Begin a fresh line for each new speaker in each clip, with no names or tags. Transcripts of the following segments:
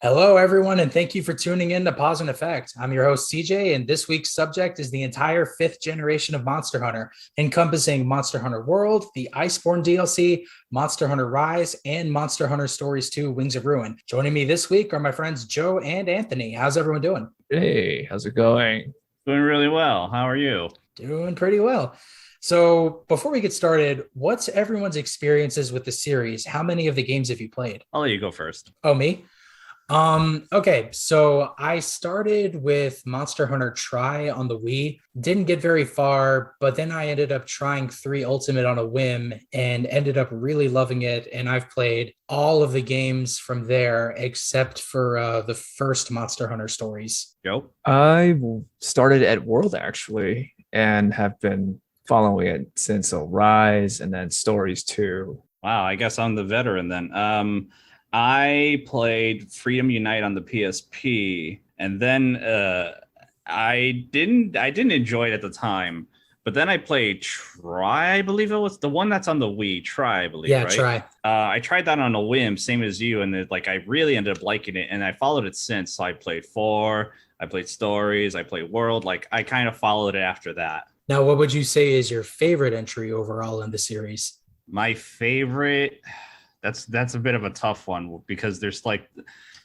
Hello, everyone, and thank you for tuning in to Pause and Effect. I'm your host, CJ, and this week's subject is the entire fifth generation of Monster Hunter, encompassing Monster Hunter World, the Iceborne DLC, Monster Hunter Rise, and Monster Hunter Stories 2 Wings of Ruin. Joining me this week are my friends Joe and Anthony. How's everyone doing?
Hey, how's it going?
Doing really well. How are you?
Doing pretty well. So, before we get started, what's everyone's experiences with the series? How many of the games have you played?
I'll let you go first.
Oh, me? Okay, so I started with Monster Hunter Tri on the Wii. Didn't get very far, but then I ended up trying 3 Ultimate on a whim and ended up really loving it. And I've played all of the games from there except for the first Monster Hunter Stories.
Joe?
I started at World actually and have been following it since Rise and then Stories 2.
Wow, I guess I'm the veteran then. I played Freedom Unite on the PSP, and then I didn't enjoy it at the time. But then I played Try, I believe it was the one that's on the Wii. Try, I believe,
Yeah,
right?
Try.
I tried that on a whim, same as you, and I really ended up liking it, and I followed it since. So I played 4, I played Stories, I played World. Like I kind of followed it after that.
Now, what would you say is your favorite entry overall in the series?
My favorite, that's a bit of a tough one because there's like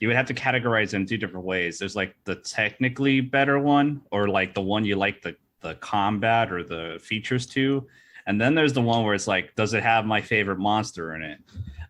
you would have to categorize them 2 different ways. There's like the technically better one, or like the one you like the combat or the features to. And then there's the one where it's like, does it have my favorite monster in it?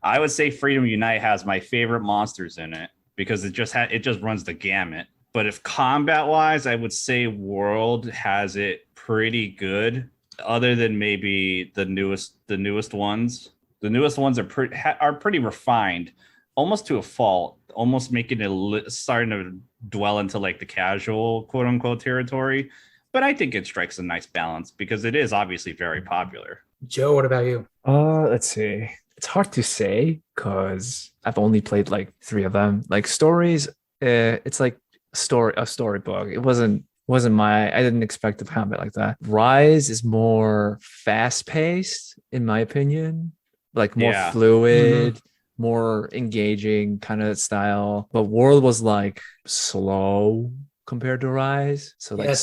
I would say Freedom Unite has my favorite monsters in it because it just runs the gamut. But if combat wise, I would say World has it pretty good, other than maybe the newest ones. The newest ones are pretty refined, almost to a fault, almost making it starting to dwell into like the casual quote unquote territory. But I think it strikes a nice balance because it is obviously very popular.
Joe, what about you?
Let's see. It's hard to say because I've only played like 3 of them. Like Stories, it's like a storybook. It wasn't my I didn't expect the combat like that. Rise is more fast paced, in my opinion, like more
Yeah.
Mhm.
fluid, more engaging kind of style. But World was like slow compared to Rise. So
Yeah,
like
it's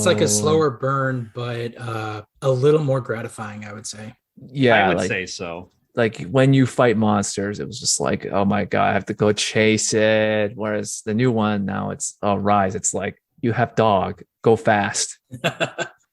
like a
slow.
slower burn, but a little more gratifying, I would say.
I
Yeah,
would say so.
like when you fight monsters, it was just like, oh my God, I have to go chase it. Whereas the new one now it's Rise. It's like you have dog, go fast.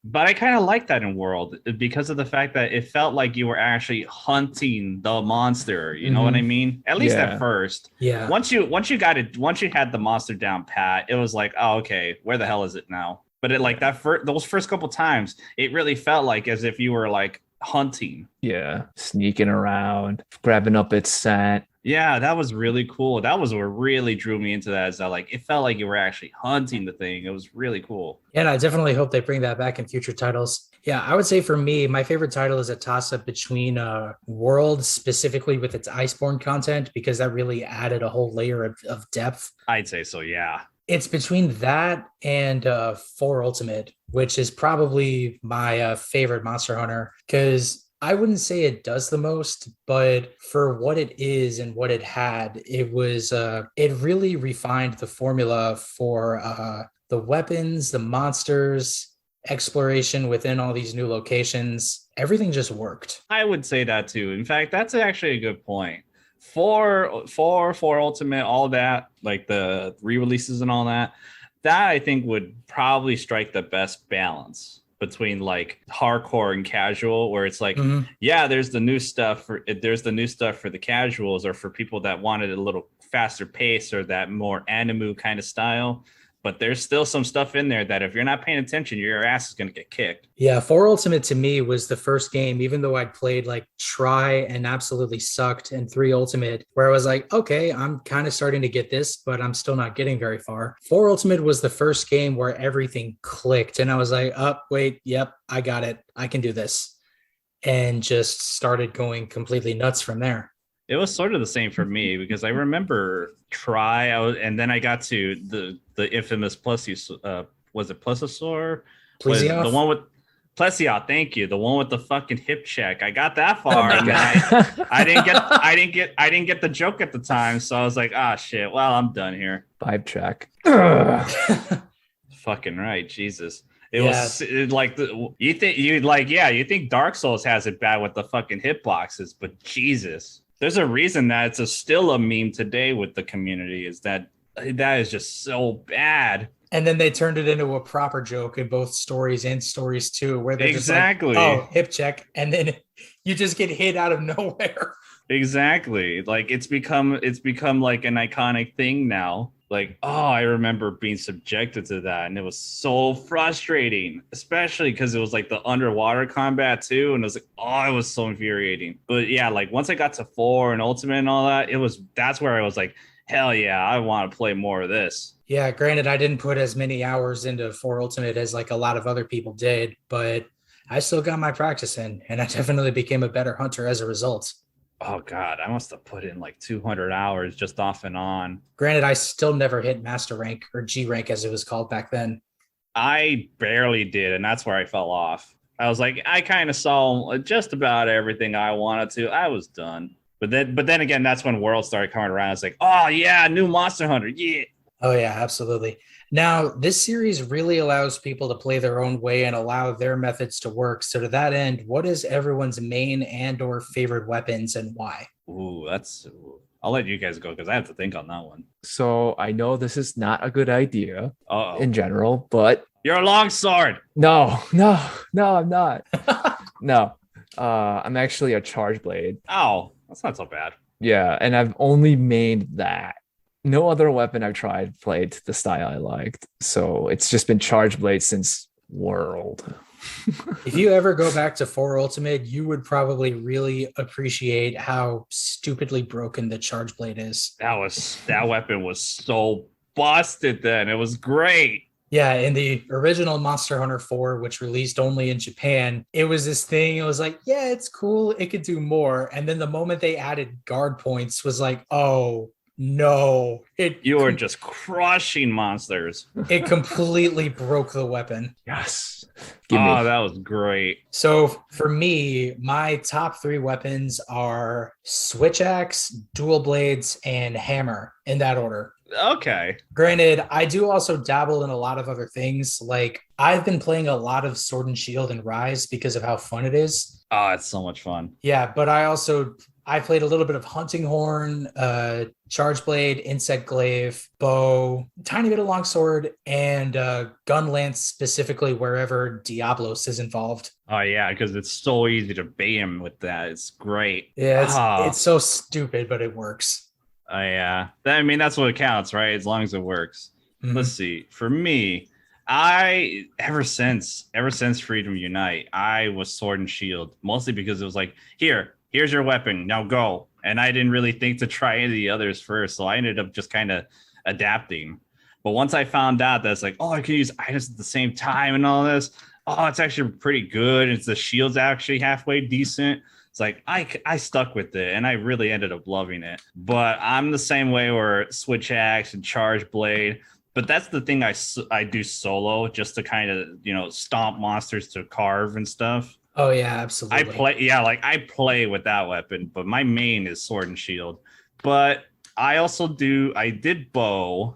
But I kind of like that in World because of the fact that it felt like you were actually hunting the monster. You know what I
Mhm.
mean? At least at
Yeah.
first.
Yeah.
Once you had the monster down pat, it was like, oh, okay, where the hell is it now? But it like those first couple times, it really felt like as if you were like hunting.
Yeah. Sneaking around, grabbing up its scent.
Yeah, that was really cool. That was what really drew me into that. Is that like it felt like you were actually hunting the thing. It was really cool.
And I definitely hope they bring that back in future titles. Yeah, I would say for me, my favorite title is a toss up between World, specifically with its Iceborne content, because that really added a whole layer of depth.
I'd say so. Yeah.
It's between that and 4 Ultimate, which is probably my favorite Monster Hunter, because I wouldn't say it does the most, but for what it is and what it had, it really refined the formula for the weapons, the monsters, exploration within all these new locations. Everything just worked.
I would say that too. In fact, that's actually a good point. For Ultimate, all that, like the re-releases and all that, that I think would probably strike the best balance between like hardcore and casual, where it's like,
Mhm.
yeah, there's the new stuff for the casuals or for people that wanted a little faster pace or that more anime kind of style. But there's still some stuff in there that if you're not paying attention, your ass is gonna get kicked.
Yeah, 4 Ultimate to me was the first game, even though I'd played like Try and absolutely sucked, and 3 Ultimate, where I was like, okay, I'm kind of starting to get this, but I'm still not getting very far. 4 Ultimate was the first game where everything clicked, and I was like, oh, wait, yep, I got it. I can do this. And just started going completely nuts from there.
It was sort of the same for me because I remember and then I got to the infamous was it Plesiosaur? Was the
Plesioth?
one with Plessia, thank you. The one with the fucking hip check. I got that
Oh
far,
my
and then
God.
I didn't get the joke at the time. So I was like, ah, shit. Well, I'm done here.
Vibe check. Ugh.
Fucking right, Jesus. It
Yeah.
was like you think Dark Souls has it bad with the fucking hitboxes, but Jesus, there's a reason that it's still a meme today with the community. Is that is just so bad.
And then they turned it into a proper joke in both stories and stories too, where they're
Exactly.
just like, oh, hip check. And then you just get hit out of nowhere.
Exactly. Like it's become like an iconic thing now. Like, oh, I remember being subjected to that, and it was so frustrating, especially because it was like the underwater combat too, and it was like, oh, it was so infuriating. But yeah, like once I got to 4 and Ultimate and all that, that's where I was like, hell yeah, I want to play more of this.
Yeah, granted, I didn't put as many hours into 4 Ultimate as like a lot of other people did, but I still got my practice in, and I definitely became a better hunter as a result.
Oh God, I must have put in like 200 hours just off and on.
Granted, I still never hit master rank or G rank as it was called back then.
I barely did, and that's where I fell off. I was like, I kind of saw just about everything I wanted to. I was done. But then again, that's when World started coming around. It's like, oh yeah, new Monster Hunter, yeah.
Oh yeah, absolutely. Now, this series really allows people to play their own way and allow their methods to work. So to that end, what is everyone's main and or favorite weapons and why?
Ooh, I'll let you guys go because I have to think on that one.
So I know this is not a good idea
Uh-oh.
in general, but
You're a longsword.
no, I'm not. No, I'm actually a charge blade.
Oh, that's not so bad.
Yeah, and I've only made that. No other weapon I've tried played the style I liked. So it's just been charge blade since World.
If you ever go back to 4 Ultimate, you would probably really appreciate how stupidly broken the charge blade is.
That weapon was so busted then. It was great.
Yeah, in the original Monster Hunter 4, which released only in Japan, it was this thing. It was like, yeah, it's cool. It could do more. And then the moment they added guard points was like, oh, no.
You are just crushing monsters.
It completely broke the weapon.
Yes.
That was great.
So for me, my top 3 weapons are switch axe, dual blades, and hammer in that order.
Okay.
Granted, I do also dabble in a lot of other things. Like I've been playing a lot of Sword and Shield and Rise because of how fun it is.
Oh, it's so much fun.
Yeah, but I played a little bit of Hunting Horn, Charge Blade, Insect Glaive, Bow, tiny bit of Longsword, and Gun Lance specifically wherever Diablos is involved.
Oh yeah, because it's so easy to bait him with that. It's great.
Yeah, it's so stupid, but it works.
Oh yeah. I mean, that's what counts, right? As long as it works.
Mhm.
Let's see. For me, ever since Freedom Unite, I was Sword and Shield, mostly because it was like, here's your weapon, now go. And I didn't really think to try any of the others first, so I ended up just kind of adapting. But once I found out that's like, oh, I can use items at the same time and all this, oh, it's actually pretty good. It's the shield's actually halfway decent. It's like I stuck with it, and I really ended up loving it. But I'm the same way where switch axe and charge blade. But that's the thing I do solo just to kind of stomp monsters to carve and stuff.
Oh yeah, absolutely.
I play with that weapon, but my main is sword and shield. But I did bow.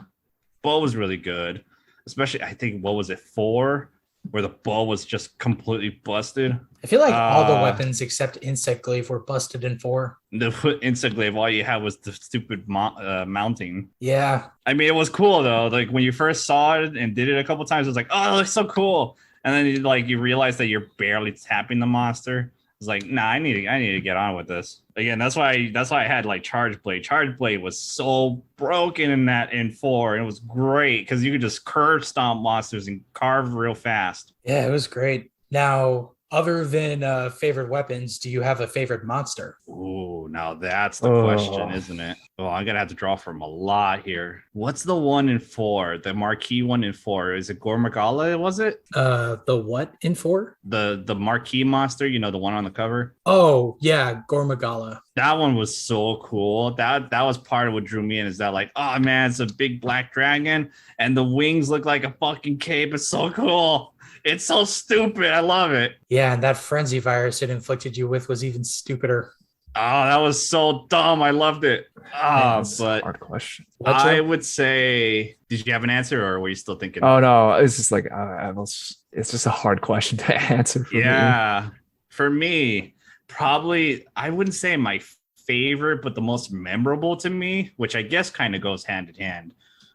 Bow was really good, especially I think what was it 4, where the bow was just completely busted.
I feel like all the weapons except Insect Glaive were busted in 4.
The Insect Glaive, all you had was the stupid mounting.
Yeah.
I mean, it was cool though. Like when you first saw it and did it a couple times, it was like, oh, it looks so cool. And then you realize that you're barely tapping the monster. It's like, nah, I need to get on with this. Again, that's why I had like Charge Blade. Charge Blade was so broken in 4, and it was great because you could just curve stomp monsters and carve real fast.
Yeah, it was great. Now, other than favorite weapons, do you have a favorite monster?
Ooh, now that's the question, isn't it? Oh, I'm gonna have to draw from a lot here. What's the one in 4? The marquee one in 4? Is it Gormagala? Was it?
The what in 4?
The marquee monster, the one on the cover.
Oh yeah, Gormagala.
That one was so cool. That was part of what drew me in. Is that like, oh man, it's a big black dragon, and the wings look like a fucking cape. It's so cool. It's so stupid. I love it.
Yeah, and that frenzy virus it inflicted you with was even stupider.
Oh, that was so dumb. I loved it.
Man,
Ah,
that's a
but
hard question.
What,
I
Joe?
would say, did you have an answer or were you still thinking?
Oh no, it's just like it's just a hard question to answer for me.
Yeah. For me, probably, I wouldn't say my favorite, but the most memorable to me, which I guess kind of goes hand in hand,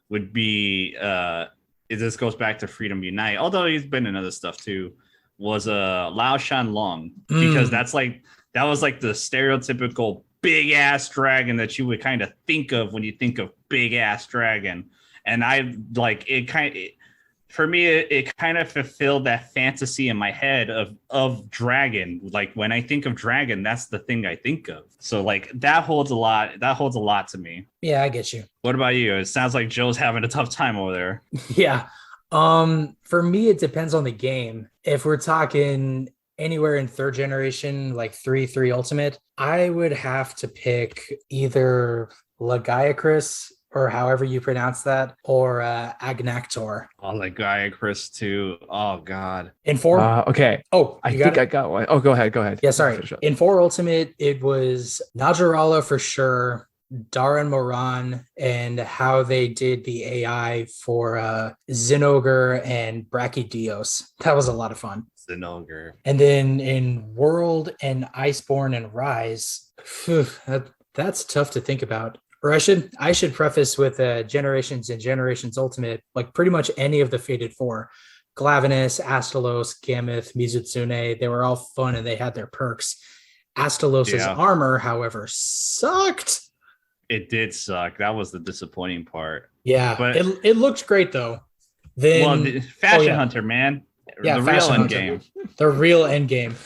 would be this goes back to Freedom Unite, although he's been in other stuff too, was Lao Shan Long, because
Mm.
that was like the stereotypical big ass dragon that you would kind of think of when you think of big ass dragon. And I like it for me, it kind of fulfilled that fantasy in my head of dragon. Like when I think of dragon, that's the thing I think of. So like that holds a lot. That holds a lot to me.
Yeah, I get you.
What about you? It sounds like Joe's having a tough time over there.
Yeah. For me, it depends on the game. If we're talking anywhere in third generation, like 3 Ultimate, I would have to pick either Lagiacrus or however you pronounce that, or Agnactor.
Oh, the guy, Chris, too. Oh, God.
In four,
Okay,
oh,
I
you got
think
it.
I got one. Oh, go ahead. Go ahead.
Yeah, sorry.
Finish up.
In 4 Ultimate, it was Najarala for sure, Darren Moran, and how they did the AI for Zinogre and Brachydios. That was a lot of fun.
Zinogre.
And then in World and Iceborne and Rise, that's tough to think about. Or I should preface with Generations and Generations Ultimate, like pretty much any of the Fated Four. Glavenus, Astalos, Gameth, Mizutsune, they were all fun and they had their perks. Astalos's armor, however, sucked.
It did suck. That was the disappointing part.
Yeah,
but
it looked great though. Then
the Fashion Hunter, man.
Yeah,
the real
Fashion
end
Hunter.
game.
The real end game.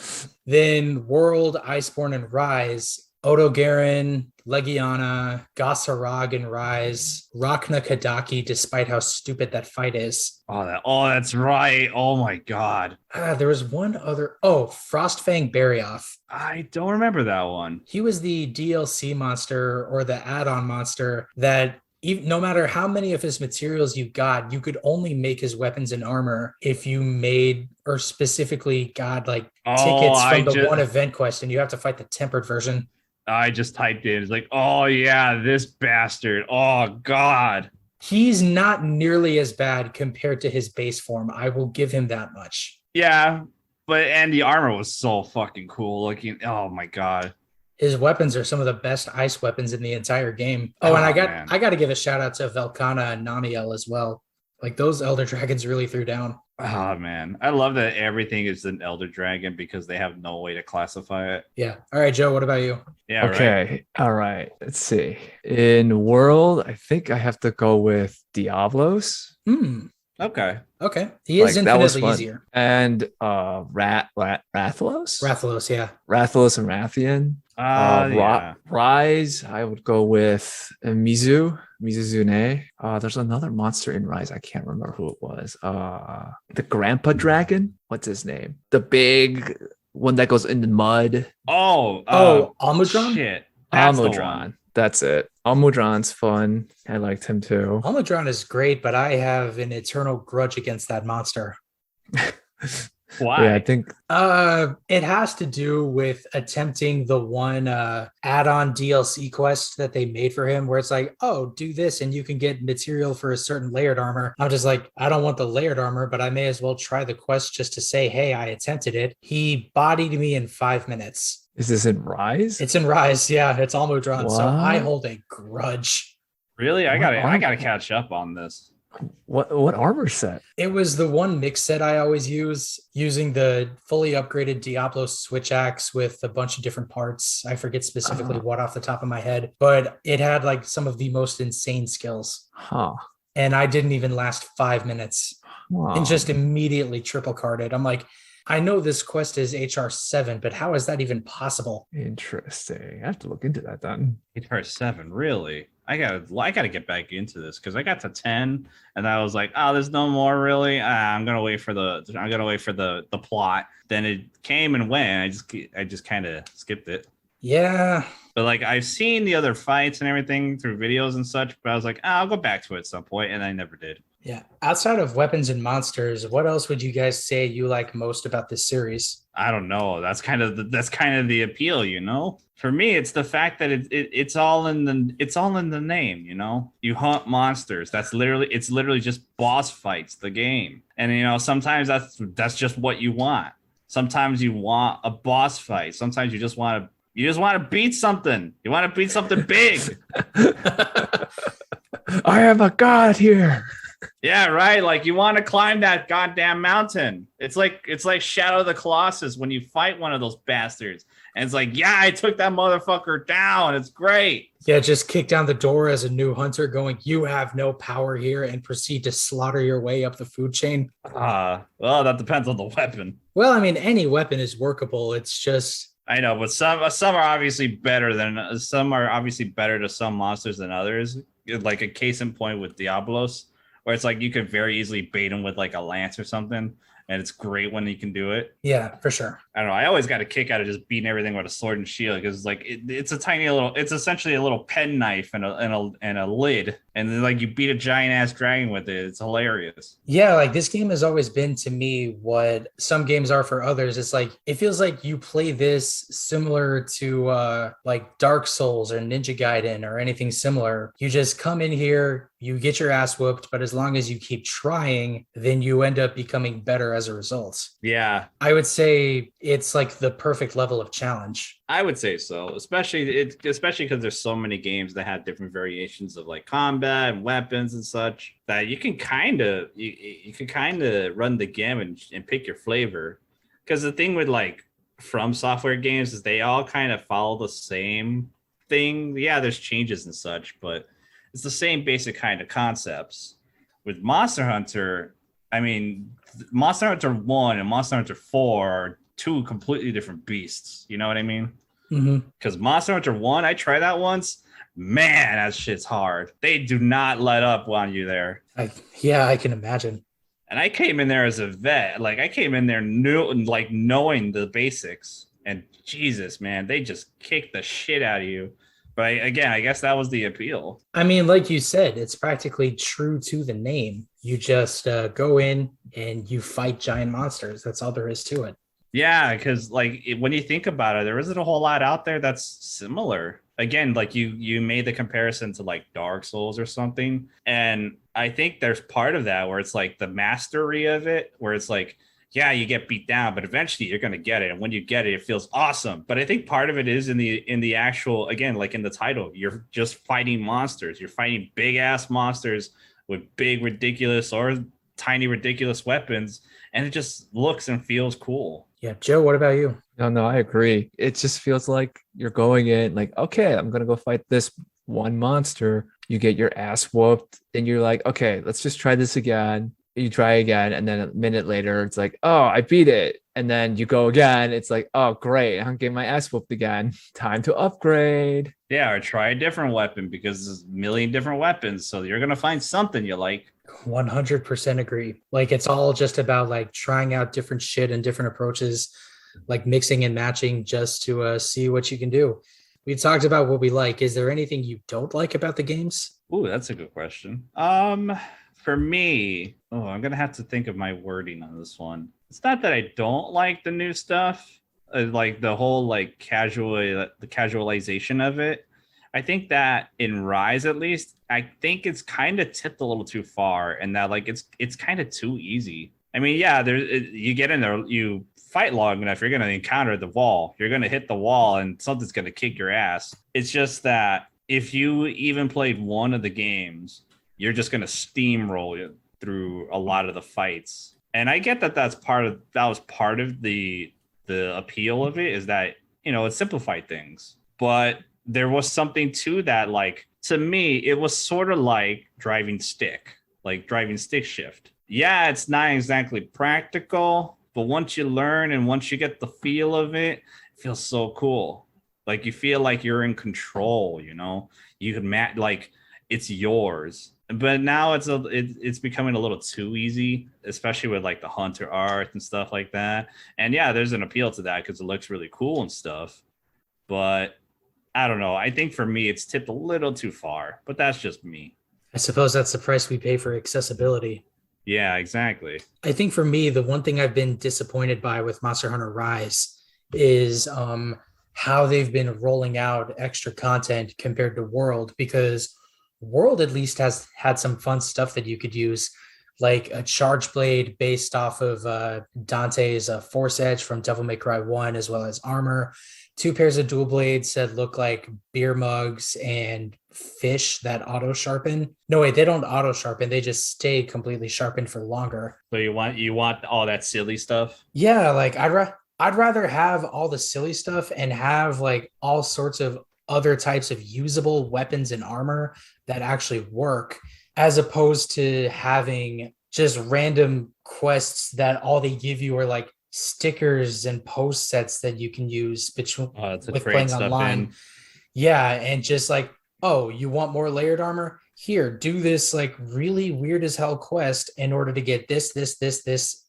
Then World, Iceborne, and Rise, Odo Garen, Legiana, Gossarag and Rise, Rachna Kadaki, despite how stupid that fight is.
That's right. Oh my God.
There was one other. Oh, Frostfang Barioth.
I don't remember that one.
He was the DLC monster or the add-on monster that no matter how many of his materials you got, you could only make his weapons and armor if you made or specifically got like tickets from the one event quest, and you have to fight the tempered version.
I just typed in. It's like, oh yeah, this bastard. Oh God.
He's not nearly as bad compared to his base form. I will give him that much.
Yeah, and the armor was so fucking cool looking. Oh my God.
His weapons are some of the best ice weapons in the entire game. Oh, and I got to give a shout out to Velkana and Namiel as well. Like those Elder Dragons really threw down.
Oh man, I love that everything is an Elder Dragon because they have no way to classify it.
Yeah. All right, Joe, what about you?
Yeah.
Okay.
Right.
All right. Let's see. In World, I think I have to go with Diablos.
Okay.
He is infinitely easier.
And Rathalos?
Rathalos, yeah.
Rathalos and Rathian.
Yeah.
Rise, I would go with Mizuzune. There's another monster in Rise. I can't remember who it was. The Grandpa Dragon. What's his name? The big one that goes in the mud.
Almudron?
Shit.
Almudron. That's it. Almudron's fun. I liked him too.
Almudron is great, but I have an eternal grudge against that monster.
Why?
Yeah, I think
it has to do with attempting the one add-on DLC quest that they made for him, where it's like, oh, do this and you can get material for a certain layered armor. I'm just like, I don't want the layered armor, but I may as well try the quest just to say, hey, I attempted it. He bodied me in 5 minutes.
Is this in Rise?
It's in Rise, yeah. It's Almudron, what? So I hold a grudge.
Really? I gotta catch up on this.
What armor set?
It was the one mix set I always use, using the fully upgraded Diablo switch axe with a bunch of different parts. I forget specifically what off the top of my head, but it had like some of the most insane skills. And I didn't even last 5 minutes and just immediately triple carded. I'm like, I know this quest is HR 7, but how is that even possible?
Interesting. I have to look into that then.
HR 7, really? I gotta get back into this because I got to 10 and I was like, oh, there's no more really. I'm gonna wait for the plot. Then it came and went. I just kind of skipped it.
Yeah.
But like I've seen the other fights and everything through videos and such, but I was like, I'll go back to it at some point, and I never did.
Yeah. Outside of weapons and monsters, what else would you guys say you like most about this series?
I don't know. That's kind of the appeal, you know. For me, it's the fact that it's all in the name, you know. You hunt monsters. It's literally just boss fights, the game. And you know, sometimes that's just what you want. Sometimes you want a boss fight. Sometimes you just want to beat something. You want to beat something big.
I am a god here.
Yeah, right. Like you want to climb that goddamn mountain. It's like Shadow of the Colossus when you fight one of those bastards. And it's like, yeah, I took that motherfucker down. It's great.
Yeah, just kick down the door as a new hunter going, you have no power here, and proceed to slaughter your way up the food chain.
Well, that depends on the weapon.
Well, I mean, any weapon is workable. It's just,
I know, but some are obviously better to some monsters than others. Like a case in point with Diablos, where it's like you could very easily bait him with like a lance or something, and it's great when you can do it.
yeah, for sure.
I don't know. I always got a kick out of just beating everything with a sword and shield because like it's a tiny little. It's essentially a little pen knife and a lid, and then like you beat a giant ass dragon with it. It's hilarious.
Yeah, like this game has always been to me what some games are for others. It's like it feels like you play this similar to like Dark Souls or Ninja Gaiden or anything similar. You just come in here, you get your ass whooped, but as long as you keep trying, then you end up becoming better as a result.
Yeah,
I would say it's like the perfect level of challenge.
I would say so, especially because there's so many games that have different variations of like combat and weapons and such that you can kind of run the gamut and pick your flavor. Because the thing with like From Software games is they all kind of follow the same thing. Yeah, there's changes and such, but it's the same basic kind of concepts. With Monster Hunter, I mean, Monster Hunter 1 and Monster Hunter 4 are two completely different beasts. You know what I mean?
Mm-hmm.
Because Monster Hunter 1, I tried that once. Man, that shit's hard. They do not let up on you there.
Yeah, I can imagine.
And I came in there as a vet. Like I came in there knowing the basics. And Jesus, man, they just kicked the shit out of you. But again, I guess that was the appeal.
I mean, like you said, it's practically true to the name. You just go in and you fight giant monsters. That's all there is to it.
Yeah, because like when you think about it, there isn't a whole lot out there that's similar. Again, like you made the comparison to like Dark Souls or something, and I think there's part of that where it's like the mastery of it, where it's like, yeah, you get beat down, but eventually you're gonna get it, and when you get it, it feels awesome. But I think part of it is in the actual, again, like in the title, you're just fighting monsters. You're fighting big ass monsters with big ridiculous or tiny ridiculous weapons, and it just looks and feels cool.
Yeah, Joe, what about you?
No, I agree. It just feels like you're going in like, okay, I'm gonna go fight this one monster. You get your ass whooped, and you're like, okay, let's just try this again. You try again, and then a minute later, it's like, oh, I beat it. And then you go again. It's like, oh, great, I'm getting my ass whooped again. Time to upgrade.
Yeah, or try a different weapon because there's a million different weapons. So you're gonna find something you like.
100% agree. Like it's all just about like trying out different shit and different approaches, like mixing and matching just to see what you can do. We talked about what we like. Is there anything you don't like about the games?
Ooh, that's a good question. For me, I'm gonna have to think of my wording on this one. It's not that I don't like the new stuff, like the whole like the casualization of it. I think that in Rise, at least, I think it's kind of tipped a little too far, and that like it's kind of too easy. I mean, yeah, you get in there, you fight long enough, you're gonna encounter the wall. You're gonna hit the wall, and something's gonna kick your ass. It's just that if you even played one of the games, you're just gonna steamroll you through a lot of the fights. And I get that that was part of the appeal of it, is that it simplified things, but there was something to that. Like to me, it was sort of like driving stick shift. Yeah, it's not exactly practical, but once you learn and once you get the feel of it, it feels so cool. Like you feel like you're in control. You can like it's yours. But now it's becoming a little too easy, especially with like the hunter art and stuff like that. And yeah, there's an appeal to that because it looks really cool and stuff. But I don't know. I think for me, it's tipped a little too far, but that's just me.
I suppose that's the price we pay for accessibility.
Yeah, exactly.
I think for me, the one thing I've been disappointed by with Monster Hunter Rise is how they've been rolling out extra content compared to World, because World at least has had some fun stuff that you could use, like a charge blade based off of Dante's Force Edge from Devil May Cry 1, as well as armor, two pairs of dual blades that look like beer mugs, and fish that auto sharpen. No, wait, they don't auto sharpen. They just stay completely sharpened for longer.
So you want all that silly stuff?
Yeah, like I'd rather have all the silly stuff and have like all sorts of other types of usable weapons and armor that actually work, as opposed to having just random quests that all they give you are like stickers and post sets that you can use between
To
with
trade
playing
stuff
online.
in.
Yeah, and just like, oh, you want more layered armor? Here, do this like really weird as hell quest in order to get this,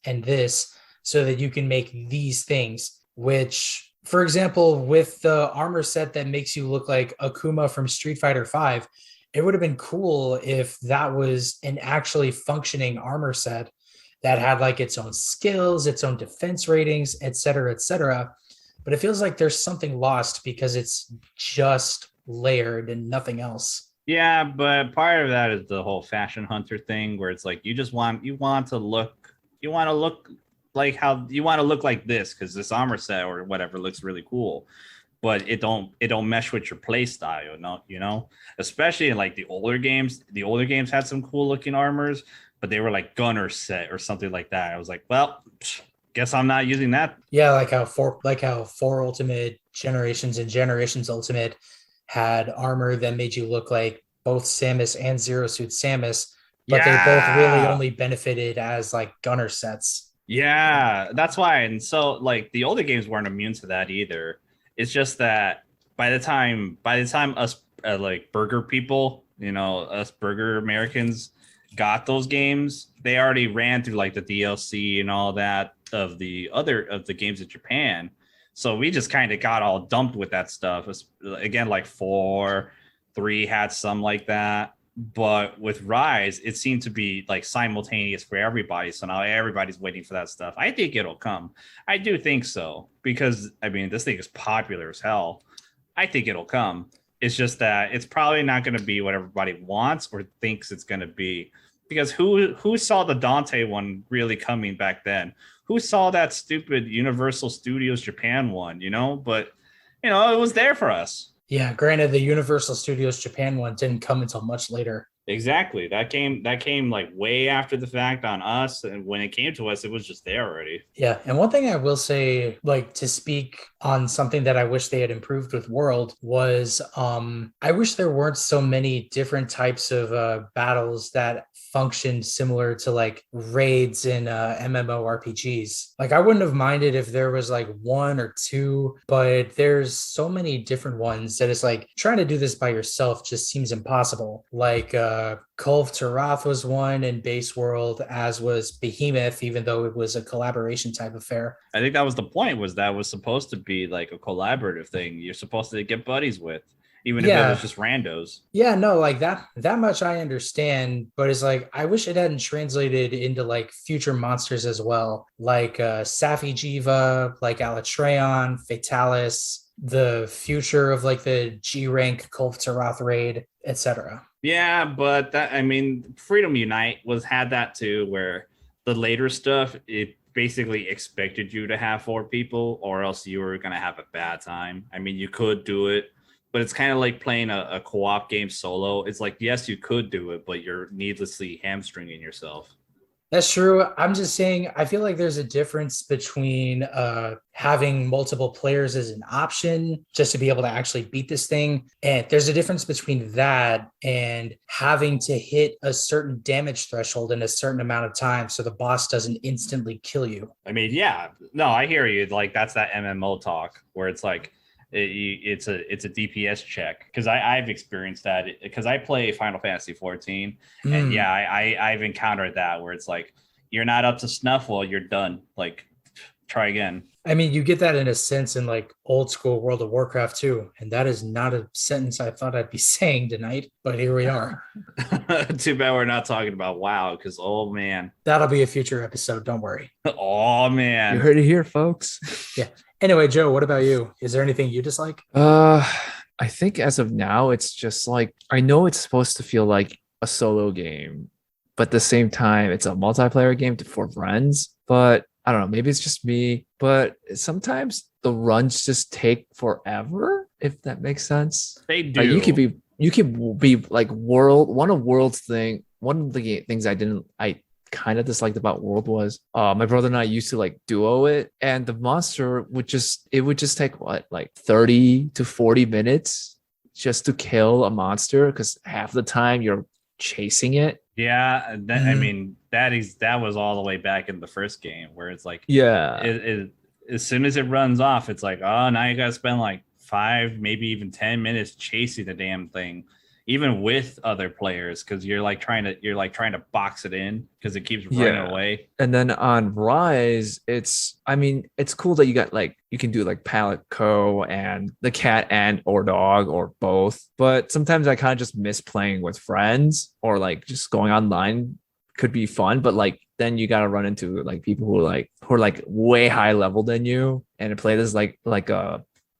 and this, so that you can make these things. Which, for example, with the armor set that makes you look like Akuma from Street Fighter 5, it would have been cool if that was an actually functioning armor set that had like its own skills, its own defense ratings, et cetera, et cetera. But it feels like there's something lost because it's just layered and nothing else.
Yeah, but part of that is the whole fashion hunter thing, where it's like you want to look like how you want to look like this because this armor set or whatever looks really cool, but it don't mesh with your play style, especially in like the older games. The older games had some cool looking armors, but they were like gunner set or something like that. I was like, well, guess I'm not using that.
Yeah, like how four Ultimate Generations and Generations Ultimate had armor that made you look like both Samus and Zero Suit Samus, but they both really
Yeah.
only benefited as like gunner sets.
Yeah, that's why. And so like the older games weren't immune to that either. It's just that by the time us like burger people, us burger Americans got those games, they already ran through like the DLC and all that of the games in Japan. So we just kind of got all dumped with that stuff. Again, like 4, 3 had some like that, but with Rise, it seemed to be like simultaneous for everybody. So now everybody's waiting for that stuff. I think it'll come. I do think so because I mean this thing is popular as hell. I think it'll come. It's just that it's probably not going to be what everybody wants or thinks it's going to be. Because who saw the Dante one really coming back then? Who saw that stupid Universal Studios Japan one? But it was there for us.
Yeah, granted, the Universal Studios Japan one didn't come until much later.
Exactly. That came like way after the fact on us, and when it came to us, it was just there already.
Yeah, and one thing I will say, like to speak on something that I wish they had improved with World, was I wish there weren't so many different types of battles that functioned similar to like raids in MMORPGs. Like I wouldn't have minded if there was like one or two, but there's so many different ones that it's like trying to do this by yourself just seems impossible. Like Kulve Taroth was one in Base World, as was Behemoth, even though it was a collaboration type affair.
I think that was the point. Was that was supposed to be like a collaborative thing. You're supposed to get buddies with, even if it was
Yeah,
just randos.
yeah, no, like that much I understand, but it's like I wish it hadn't translated into like future monsters as well, like Safi Jiva, like Alatreon, Fatalis, the future of like the G rank Kulve Taroth raid, etc.
Yeah, but that I mean, Freedom Unite had that too, where the later stuff it basically expected you to have 4 people, or else you were gonna have a bad time. I mean, you could do it, but it's kind of like playing a co-op game solo. It's like yes, you could do it, but you're needlessly hamstringing yourself.
That's true. I'm just saying, I feel like there's a difference between having multiple players as an option just to be able to actually beat this thing. And there's a difference between that and having to hit a certain damage threshold in a certain amount of time so the boss doesn't instantly kill you.
I mean, yeah, no, I hear you. Like that's that MMO talk where it's like it's a DPS check because I've experienced that because I play Final Fantasy 14 and yeah I've encountered that where it's like you're not up to snuff, well you're done, like try again.
I mean, you get that in a sense in like old school World of Warcraft too. And that is not a sentence I thought I'd be saying tonight, but here we are.
Too bad we're not talking about WoW because oh man,
That'll be a future episode. Don't worry.
oh
You
man.
heard it here, folks.
Yeah. Anyway, Joe, what about you? Is there anything you dislike?
I think as of now, it's just like I know it's supposed to feel like a solo game, but at the same time, it's a multiplayer game for friends. But I don't know, maybe it's just me, but sometimes the runs just take forever, if that makes sense.
They do.
Like you could be like one of the things I kind of disliked about World was my brother and I used to like duo it, and the monster would just take what, like 30 to 40 minutes just to kill a monster because half the time you're chasing it.
Yeah, that, I
Mhm.
mean that was all the way back in the first game where it's like
Yeah.
it as soon as it runs off, it's like, oh, now you gotta spend like 5, maybe even 10 minutes chasing the damn thing, even with other players, because you're like trying to box it in because it keeps running
Yeah.
away.
And then on Rise, I mean, it's cool that you can do like Palico and the cat and or dog or both. But sometimes I kind of just miss playing with friends or like just going online could be fun. But like then you gotta run into like people who are like way high level than you and play this like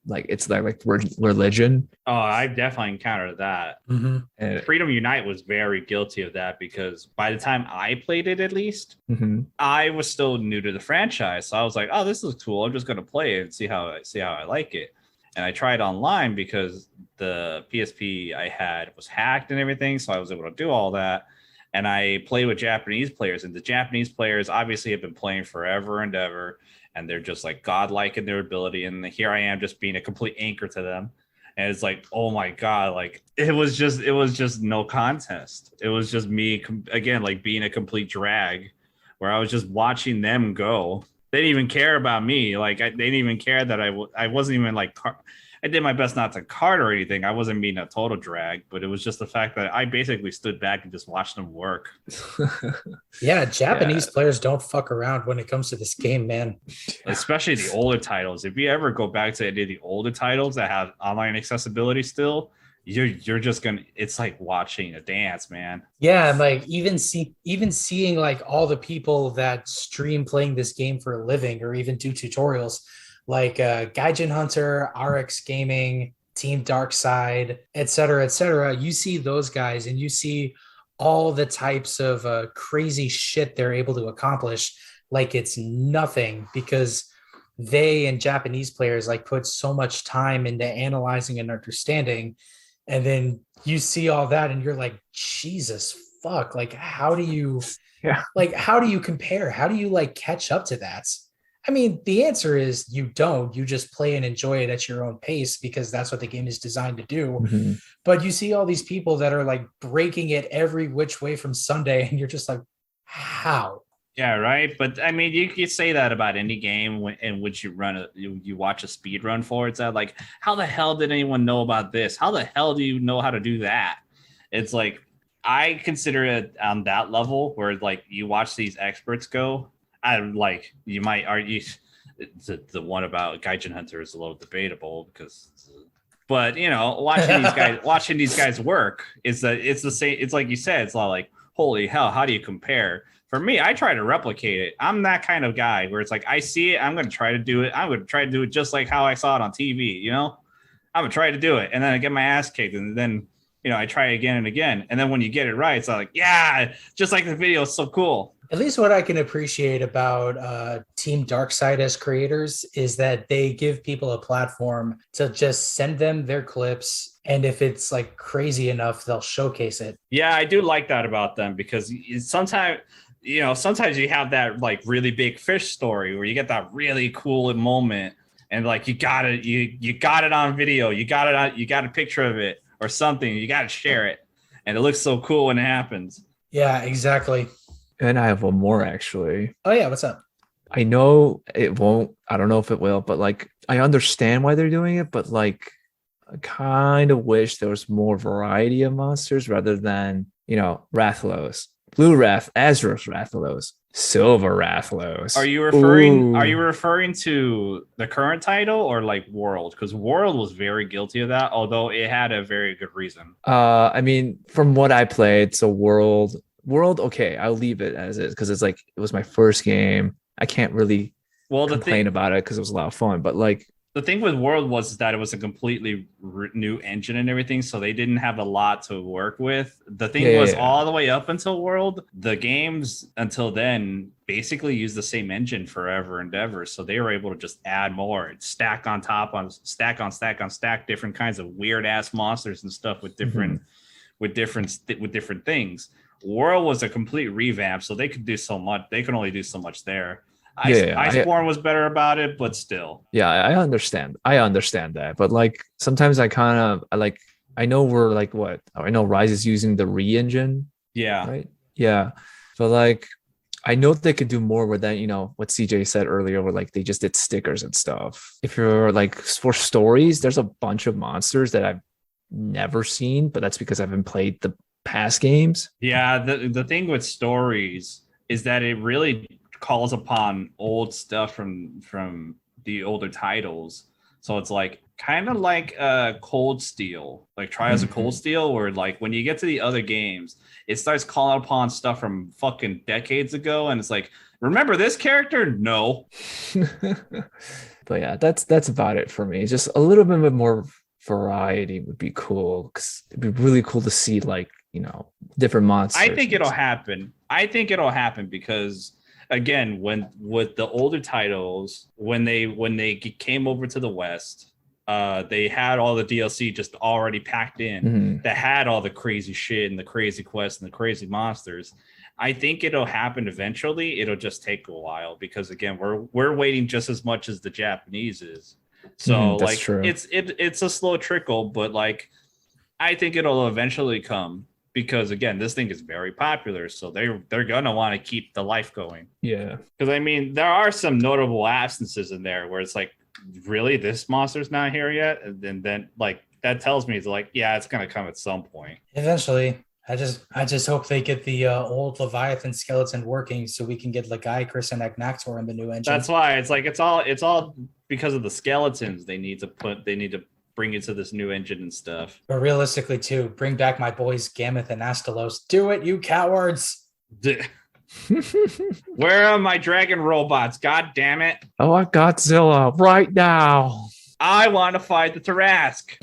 it's like religion.
Oh, I've definitely encountered that.
Mhm.
And
Freedom Unite was very guilty of that because by the time I played it, at least,
Mhm.
I was still new to the franchise. So I was like, oh, this is cool. I'm just gonna play it and see how I like it. And I tried online because the PSP I had was hacked and everything. So I was able to do all that. And I played with Japanese players, and the Japanese players obviously have been playing forever and ever, and they're just like godlike in their ability. And here I am just being a complete anchor to them. And it's like, oh my God, like it was just no contest. It was just me again, like being a complete drag where I was just watching them go. They didn't even care about me. Like they didn't even care that I wasn't even like, I did my best not to card or anything. I wasn't being a total drag, but it was just the fact that I basically stood back and just watched them work.
Yeah, Japanese players don't fuck around when it comes to this game, man.
Especially the older titles. If you ever go back to any of the older titles that have online accessibility still, you're just gonna, it's like watching a dance, man.
Yeah, and like even seeing like all the people that stream playing this game for a living or even do tutorials, like Gaijin Hunter, RX Gaming, Team Darkside, et cetera, et cetera. You see those guys and you see all the types of crazy shit they're able to accomplish like it's nothing because they and Japanese players like put so much time into analyzing and understanding. And then you see all that and you're like, Jesus fuck, like how do you
Yeah.
how do you compare? How do you like catch up to that? I mean, the answer is you don't. You just play and enjoy it at your own pace because that's what the game is designed to do.
Mhm.
But you see all these people that are like breaking it every which way from Sunday, and you're just like, how?
Yeah, right. But I mean, you could say that about any game in which you watch a speed run for. It's that like, how the hell did anyone know about this? How the hell do you know how to do that? It's like I consider it on that level where like you watch these experts go. I like you might argue the one about Gaijin Hunter is a little debatable because, but you know, watching these guys work is that it's the same. It's like you said, it's not like holy hell, how do you compare? For me, I try to replicate it. I'm that kind of guy where it's like I see it, I'm going to try to do it. I'm going to try to do it just like how I saw it on TV. You know, I'm going to try to do it, and then I get my ass kicked, and then I try again and again, and then when you get it right, it's like yeah, just like the video is so cool.
At least what I can appreciate about Team Darkside as creators is that they give people a platform to just send them their clips. And if it's like crazy enough, they'll showcase it.
Yeah, I do like that about them because sometimes you have that like really big fish story where you get that really cool moment and like you got it on video, you got a picture of it or something, you got to share it. And it looks so cool when it happens.
Yeah, exactly.
And I have one more actually.
Oh yeah, what's up?
I know it won't, I don't know if it will, but like I understand why they're doing it, but like I kind of wish there was more variety of monsters rather than, Rathalos. Blue Wrath, Azra's Rathalos. Silver Rathlos.
Are you referring?
Ooh.
Are you referring to the current title or like World? Because World was very guilty of that, although it had a very good reason.
I mean, from what I played, so World, okay, I'll leave it as is because it's like it was my first game. I can't really
Well,
complain about it because it was a lot of fun, but like
the thing with World was that it was a completely new engine and everything, so they didn't have a lot to work with. The thing was, all the way up until World, the games until then basically used the same engine forever and ever. So they were able to just add more and stack on top on stack on stack on stack, different kinds of weird ass monsters and stuff with different with different things. World was a complete revamp, so they could do so much. They could only do so much there. Iceborne was better about it, but still.
Yeah, I understand. I understand that. But like sometimes I know we're like what? I know Rise is using the re-engine.
Yeah.
Right? Yeah. But like I know they could do more with that, you know, what CJ said earlier, where like they just did stickers and stuff. If you're like for stories, there's a bunch of monsters that I've never seen, but that's because I haven't played the past games.
Yeah, the thing with stories is that it really calls upon old stuff from the older titles. So it's like kind of like Cold Steel, like Trials of Cold Steel, where like when you get to the other games, it starts calling upon stuff from fucking decades ago, and it's like, remember this character? No.
But yeah, that's about it for me. Just a little bit more variety would be cool because it'd be really cool to see like, you know, different monsters.
I think it'll happen. Because again, when with the older titles, when they came over to the West, they had all the DLC just already packed in that had all the crazy shit and the crazy quests and the crazy monsters. I think it'll happen eventually. It'll just take a while because again, we're waiting just as much as the Japanese is. So like
true.
it's a slow trickle, but like I think it'll eventually come. Because again, this thing is very popular, so they're gonna want to keep the life going.
Yeah,
because I mean, there are some notable absences in there where it's like, really, this monster's not here yet, and then like that tells me it's like, yeah, it's gonna come at some point.
Eventually, I just hope they get the old Leviathan skeleton working so we can get Lagiacrus and Agnactor in the new engine.
That's why it's like it's all because of the skeletons they need to bring it to this new engine and stuff.
But realistically, too, bring back my boys Gameth and Astalos. Do it, you cowards!
Where are my dragon robots? God damn it!
I want Godzilla right now.
I want to fight the Tarask.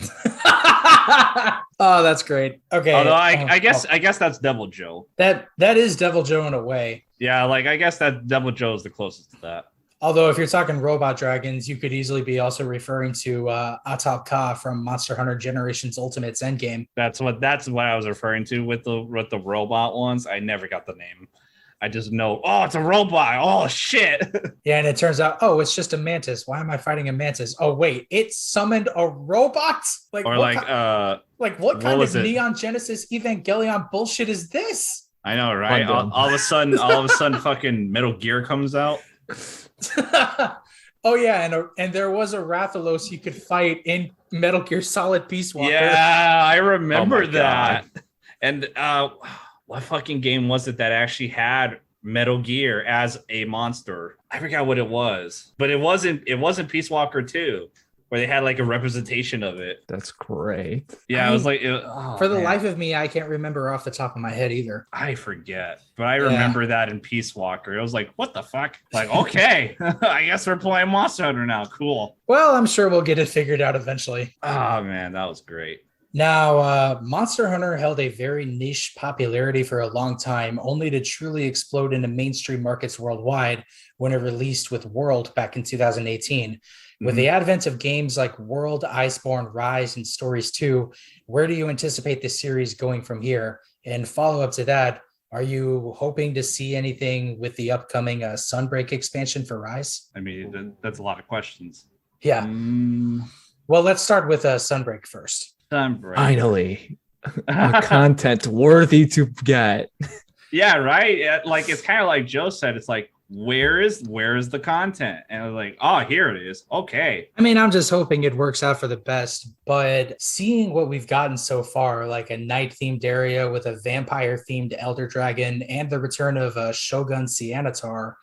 Oh, that's great. Okay.
Although I guess that's Devil Joe.
That is Devil Joe in a way.
Yeah, like I guess that Devil Joe is the closest to that.
Although, if you're talking robot dragons, you could easily be also referring to Atop Ka from Monster Hunter Generations Ultimate's Endgame.
That's what I was referring to with the robot ones. I never got the name. I just know, oh, it's a robot. Oh, shit.
Yeah, and it turns out, oh, it's just a mantis. Why am I fighting a mantis? Oh, wait, it summoned a robot?
What
kind of Neon Genesis Evangelion bullshit is this?
I know, right? All of a sudden, fucking Metal Gear comes out.
Oh yeah, and there was a Rathalos you could fight in Metal Gear Solid Peace Walker.
Yeah, I remember that. And what fucking game was it that actually had Metal Gear as a monster? I forgot what it was, but it wasn't Peace Walker 2, where they had like a representation of it.
That's great.
Yeah, it was like
for the life of me, I can't remember off the top of my head either.
I forget, but I remember that in Peace Walker. It was like, what the fuck? Like, okay, I guess we're playing Monster Hunter now. Cool.
Well, I'm sure we'll get it figured out eventually.
Oh man, that was great.
Now, Monster Hunter held a very niche popularity for a long time, only to truly explode into mainstream markets worldwide when it released with World back in 2018. With the advent of games like World, Iceborne, Rise, and Stories 2, where do you anticipate the series going from here? And follow up to that, are you hoping to see anything with the upcoming Sunbreak expansion for Rise?
I mean, that's a lot of questions.
Yeah. Well, let's start with Sunbreak first.
Sunbreak.
Finally, content worthy to get.
Yeah, right. Like it's kind of like Joe said. It's like, where is the content? And I was like, oh, here it is. Okay.
I mean, I'm just hoping it works out for the best, but seeing what we've gotten so far, like a night themed area with a vampire themed elder dragon and the return of Shogun Cianatar,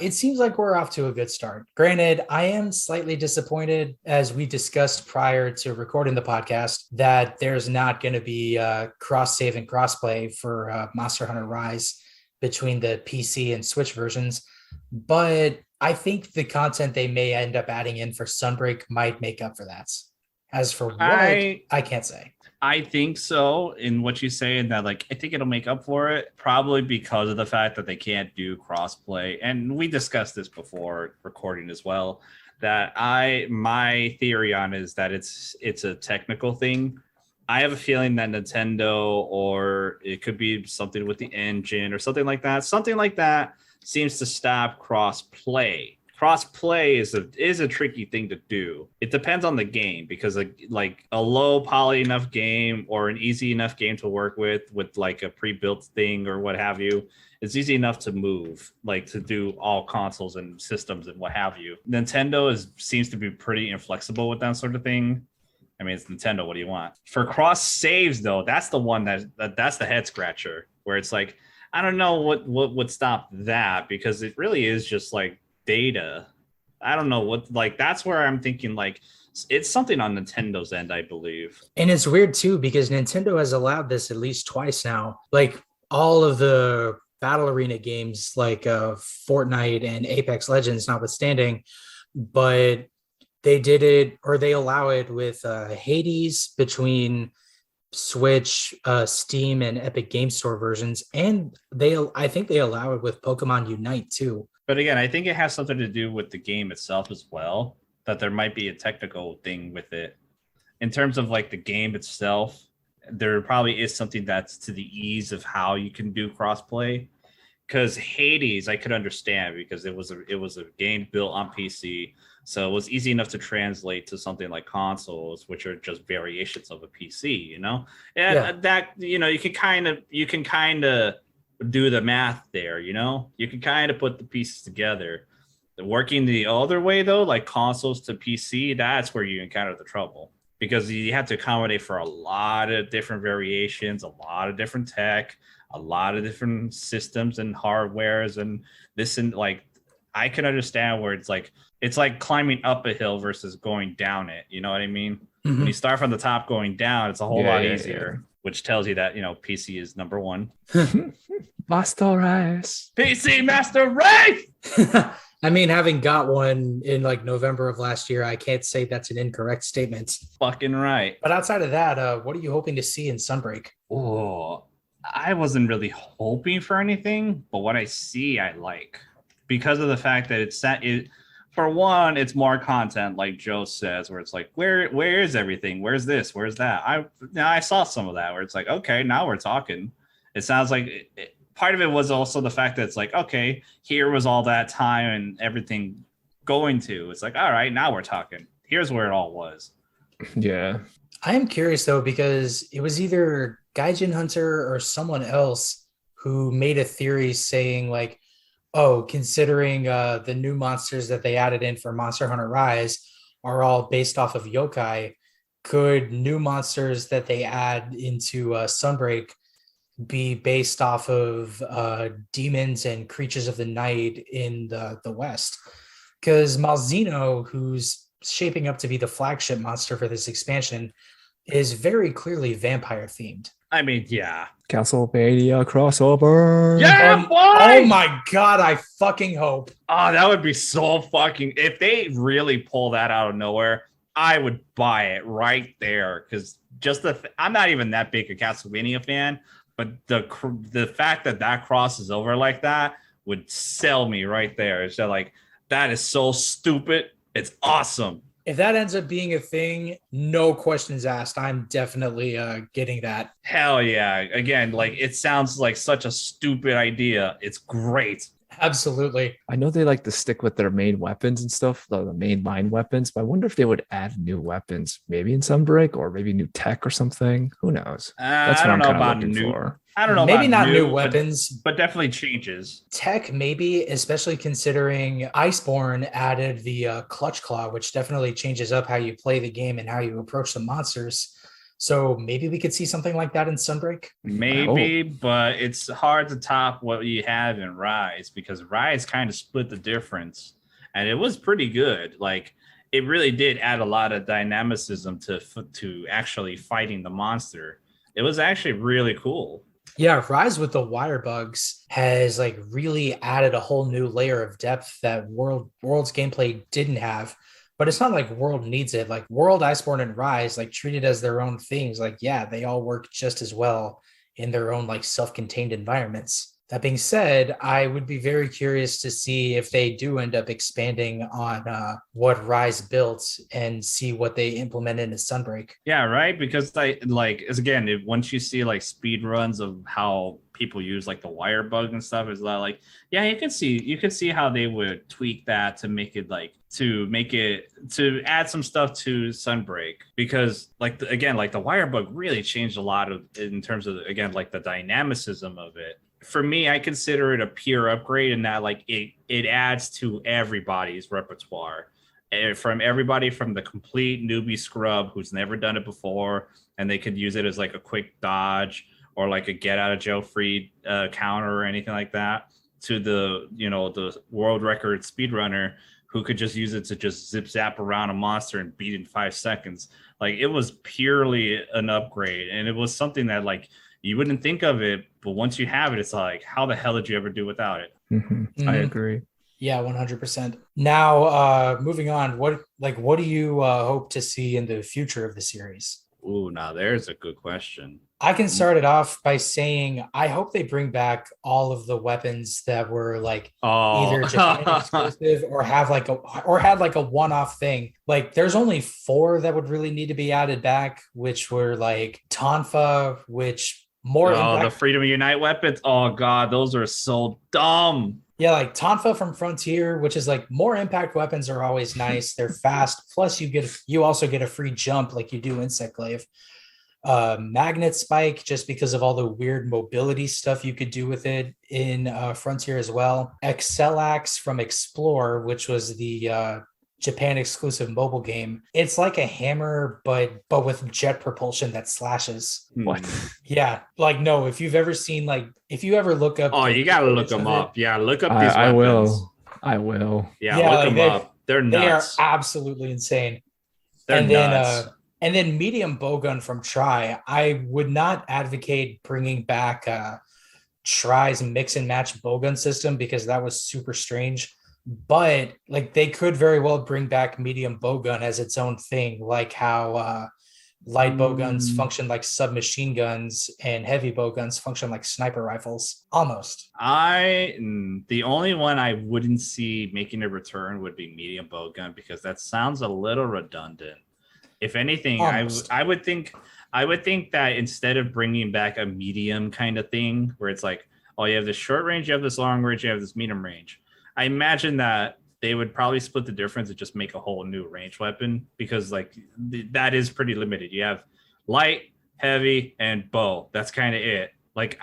it seems like we're off to a good start. Granted, I am slightly disappointed, as we discussed prior to recording the podcast, that there's not going to be cross save and crossplay for Monster Hunter Rise between the PC and Switch versions. But I think the content they may end up adding in for Sunbreak might make up for that. As for what, I can't say.
I think so in what you say, and that like I think it'll make up for it, probably because of the fact that they can't do crossplay. And we discussed this before recording as well. That my theory on is that it's a technical thing. I have a feeling that Nintendo, or it could be something with the engine or something like that seems to stop cross-play. Cross-play is a tricky thing to do. It depends on the game, because like a low poly enough game or an easy enough game to work with like a pre-built thing or what have you, it's easy enough to move, like to do all consoles and systems and what have you. Nintendo seems to be pretty inflexible with that sort of thing. I mean, it's Nintendo. What do you want? For cross saves, though, that's the one that's the head scratcher, where it's like, I don't know what would stop that, because it really is just like data. I don't know what, like, that's where I'm thinking like it's something on Nintendo's end, I believe.
And it's weird too, because Nintendo has allowed this at least twice now. Like all of the battle arena games, like Fortnite and Apex Legends notwithstanding, but they did it, or they allow it with Hades between Switch, Steam, and Epic Game Store versions, and I think they allow it with Pokemon Unite too.
But again, I think it has something to do with the game itself as well, that there might be a technical thing with it. In terms of like the game itself, there probably is something that's to the ease of how you can do crossplay. Because Hades, I could understand, because it was a game built on PC. So it was easy enough to translate to something like consoles, which are just variations of a PC, you know? And that, you know, you can kind of do the math there, you know? You can kind of put the pieces together. Working the other way, though, like consoles to PC, that's where you encounter the trouble. Because you have to accommodate for a lot of different variations, a lot of different tech, a lot of different systems and hardwares and this, and like, I can understand where it's like climbing up a hill versus going down it. You know what I mean? Mm-hmm. When you start from the top going down, it's a whole lot easier, which tells you that, you know, PC is number one.
Master Race.
PC Master Race!
I mean, having got one in like November of last year, I can't say that's an incorrect statement.
Fucking right.
But outside of that, what are you hoping to see in Sunbreak?
Oh, I wasn't really hoping for anything, but what I see, I like. Because of the fact that for one, it's more content, like Joe says, where it's like, where is everything? Where's this? Where's that? I saw some of that where it's like, okay, now we're talking. It sounds like part of it was also the fact that it's like, okay, here was all that time and everything going to. It's like, all right, now we're talking. Here's where it all was.
Yeah.
I am curious, though, because it was either Gaijin Hunter or someone else who made a theory saying like, oh, considering the new monsters that they added in for Monster Hunter Rise are all based off of yokai, could new monsters that they add into Sunbreak be based off of demons and creatures of the night in the West? Because Malzeno, who's shaping up to be the flagship monster for this expansion, is very clearly vampire themed.
I mean, yeah.
Castlevania crossover.
Yeah, boy!
Oh my god, I fucking hope.
Oh, that would be so fucking... If they really pull that out of nowhere, I would buy it right there. Because just I'm not even that big a Castlevania fan, but the fact that crosses over like that would sell me right there. It's just like, that is so stupid. It's awesome.
If that ends up being a thing, no questions asked. I'm definitely getting that.
Hell yeah. Again, like, it sounds like such a stupid idea. It's great.
Absolutely.
I know they like to stick with their main weapons and stuff, the main line weapons, but I wonder if they would add new weapons, maybe in Sunbreak or maybe new tech or something. Who knows? That's
I
what
don't
I'm
know
kind of
about
looking
new.
for.
I don't know
Maybe
about
not new
new,
weapons.
but definitely changes.
Tech, maybe, especially considering Iceborne added the clutch claw, which definitely changes up how you play the game and how you approach the monsters. So maybe we could see something like that in Sunbreak.
I hope.
Maybe, but it's hard to top what you have in Rise because Rise kind of split the difference, and it was pretty good. Like it really did add a lot of dynamicism to actually fighting the monster. It was actually really cool.
Yeah, Rise with the wire bugs has like really added a whole new layer of depth that World's gameplay didn't have. But it's not like World needs it. Like World, Iceborne, and Rise, like treated as their own things. Like, yeah, they all work just as well in their own like self-contained environments. That being said, I would be very curious to see if they do end up expanding on what Rise built and see what they implement into Sunbreak.
Yeah, right. Because I like as again, once you see like speed runs of how people use like the wire bug and stuff, is like yeah, you can see how they would tweak that to make it to add some stuff to Sunbreak because like again like the wire bug really changed a lot of in terms of again like the dynamicism of it. For me, I consider it a pure upgrade in that like it adds to everybody's repertoire from everybody from the complete newbie scrub who's never done it before and they could use it as like a quick dodge or like a get out of jail free counter or anything like that to the world record speedrunner who could just use it to just zip zap around a monster and beat in 5 seconds. Like it was purely an upgrade and it was something that like you wouldn't think of it, but once you have it, it's like, how the hell did you ever do without it?
I agree.
Yeah, 100%. Now, moving on, what do you hope to see in the future of the series?
Ooh, now there's a good question.
I can start it off by saying I hope they bring back all of the weapons that were like either Japan exclusive or had like a one-off thing. Like there's only 4 that would really need to be added back, which were like Tonfa, which more
the Freedom Unite weapons. Oh god, those are so dumb.
Yeah, like Tonfa from Frontier, which is like more impact weapons are always nice. They're fast. Plus, you also get a free jump like you do Insect Glaive. Magnet Spike, just because of all the weird mobility stuff you could do with it in Frontier as well. Excellax from Explore, which was the Japan exclusive mobile game. It's like a hammer, but with jet propulsion that slashes.
What?
Yeah, like no. If you ever look up,
you gotta look them up. Yeah, look up these
I
weapons.
I will.
Yeah, look them up. They're nuts.
They are absolutely insane.
They're nuts.
And then medium bowgun from Try. I would not advocate bringing back Try's mix and match bowgun system because that was super strange. But like they could very well bring back medium bowgun as its own thing, like how light bowguns function like submachine guns and heavy bowguns function like sniper rifles. Almost.
The only one I wouldn't see making a return would be medium bowgun because that sounds a little redundant. If anything, I would think that instead of bringing back a medium kind of thing where it's like, oh, you have this short range, you have this long range, you have this medium range. I imagine that they would probably split the difference and just make a whole new range weapon because like that is pretty limited. You have light, heavy, and bow. That's kind of it. Like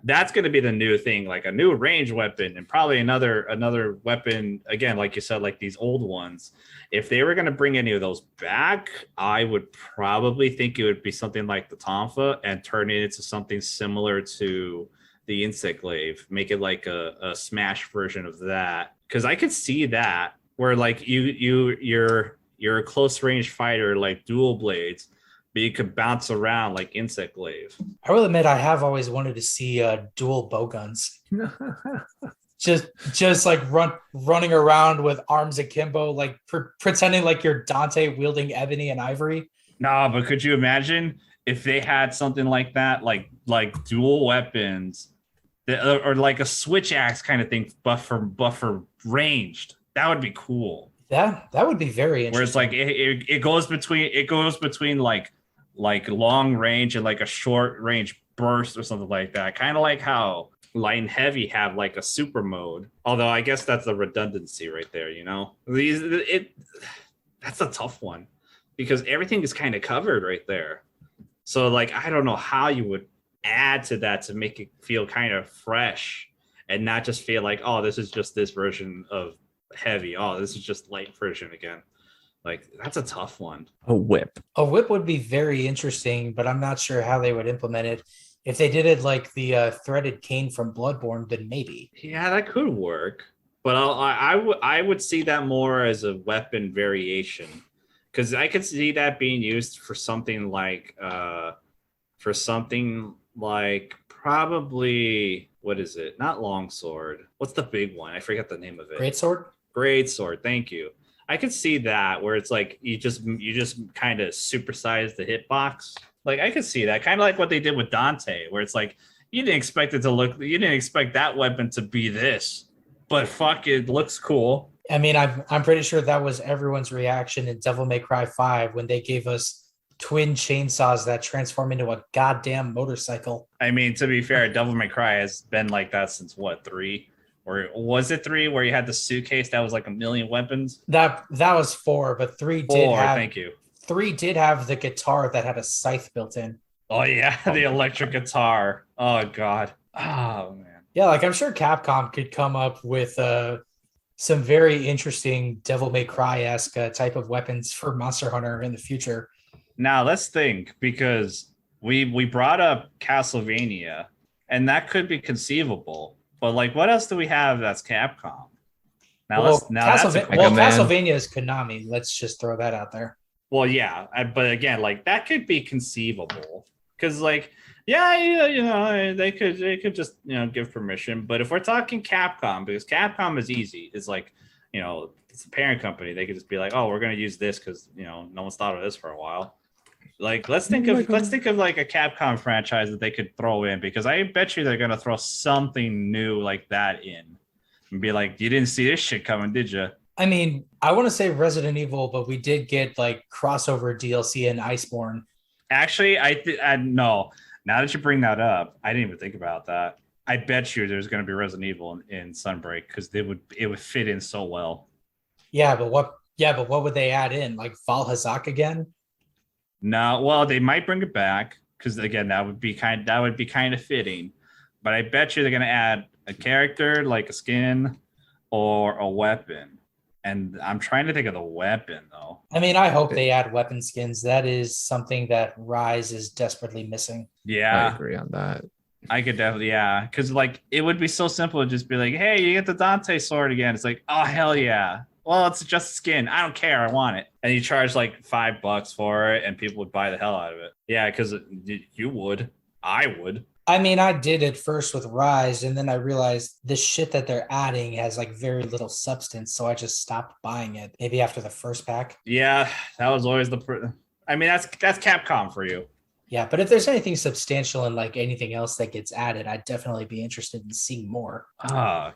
that's going to be the new thing, like a new range weapon and probably another weapon again, like you said, like these old ones. If they were going to bring any of those back, I would probably think it would be something like the Tonfa and turn it into something similar to the Insect Glaive, make it like a smash version of that. Because I could see that where like you're a close range fighter like dual blades, but you could bounce around like Insect Glaive.
I will admit I have always wanted to see dual bowguns. just like running around with arms akimbo, like pretending like you're Dante wielding ebony and ivory.
Nah, but could you imagine if they had something like that, like dual weapons? Or like a switch axe kind of thing, but for ranged. That would be cool.
That would be very interesting.
Where it's like it goes between like long range and like a short range burst or something like that. Kind of like how light and heavy have like a super mode. Although I guess that's the redundancy right there, that's a tough one because everything is kind of covered right there. So like I don't know how you would add to that to make it feel kind of fresh and not just feel like, oh, this is just this version of heavy. Oh, this is just light version again. Like that's a tough one.
A whip.
A whip would be very interesting, but I'm not sure how they would implement it. If they did it like the threaded cane from Bloodborne, then maybe.
Yeah, that could work, but I would see that more as a weapon variation because I could see that being used for something like probably what is it? Not longsword. What's the big one? I forget the name of it.
Greatsword?
Greatsword. Thank you. I could see that where it's like you just kind of supersize the hitbox. Like I could see that kind of like what they did with Dante, where it's like you didn't expect that weapon to be this, but fuck, it looks cool.
I mean, I'm pretty sure that was everyone's reaction in Devil May Cry 5 when they gave us twin chainsaws that transform into a goddamn motorcycle.
I mean, to be fair, Devil May Cry has been like that since what, 3? Or was it 3 where you had the suitcase that was like a million weapons?
That was 4, but 3 did have.
Thank you.
3 did have the guitar that had a scythe built in.
Oh yeah, the electric guitar. Oh god. Oh man.
Yeah, like I'm sure Capcom could come up with some very interesting Devil May Cry-esque type of weapons for Monster Hunter in the future.
Now let's think, because we brought up Castlevania, and that could be conceivable. But like, what else do we have that's Capcom?
Castlevania is Konami. Let's just throw that out there.
Well, yeah, but again, like that could be conceivable because, like, yeah, they could just give permission. But if we're talking Capcom, because Capcom is easy, it's like it's a parent company. They could just be like, oh, we're gonna use this because no one's thought of this for a while. Like let's think of like a Capcom franchise that they could throw in, because I bet you they're gonna throw something new like that in and be like, you didn't see this shit coming, did you?
I mean, I want to say Resident Evil, but we did get like crossover DLC in Iceborne.
Actually, I no. Now that you bring that up, I didn't even think about that. I bet you there's going to be Resident Evil in Sunbreak because it would fit in so well.
Yeah, but what would they add in? Like Valhazak again?
No, well, they might bring it back because again, that would be kind of fitting. But I bet you they're going to add a character, like a skin or a weapon. And I'm trying to think of the weapon, though.
I mean, I hope they add weapon skins. That is something that Rise is desperately missing.
Yeah.
I agree on that.
I could definitely, yeah. Because, like, it would be so simple to just be like, hey, you get the Dante sword again. It's like, oh, hell yeah. Well, it's just skin. I don't care. I want it. And you charge, like, $5 for it, and people would buy the hell out of it. Yeah, because you would. I would.
I mean, I did it first with Rise, and then I realized the shit that they're adding has like very little substance, so I just stopped buying it. Maybe after the first pack.
Yeah, that was always I mean, that's Capcom for you.
Yeah, but if there's anything substantial and like anything else that gets added, I'd definitely be interested in seeing more.
I'm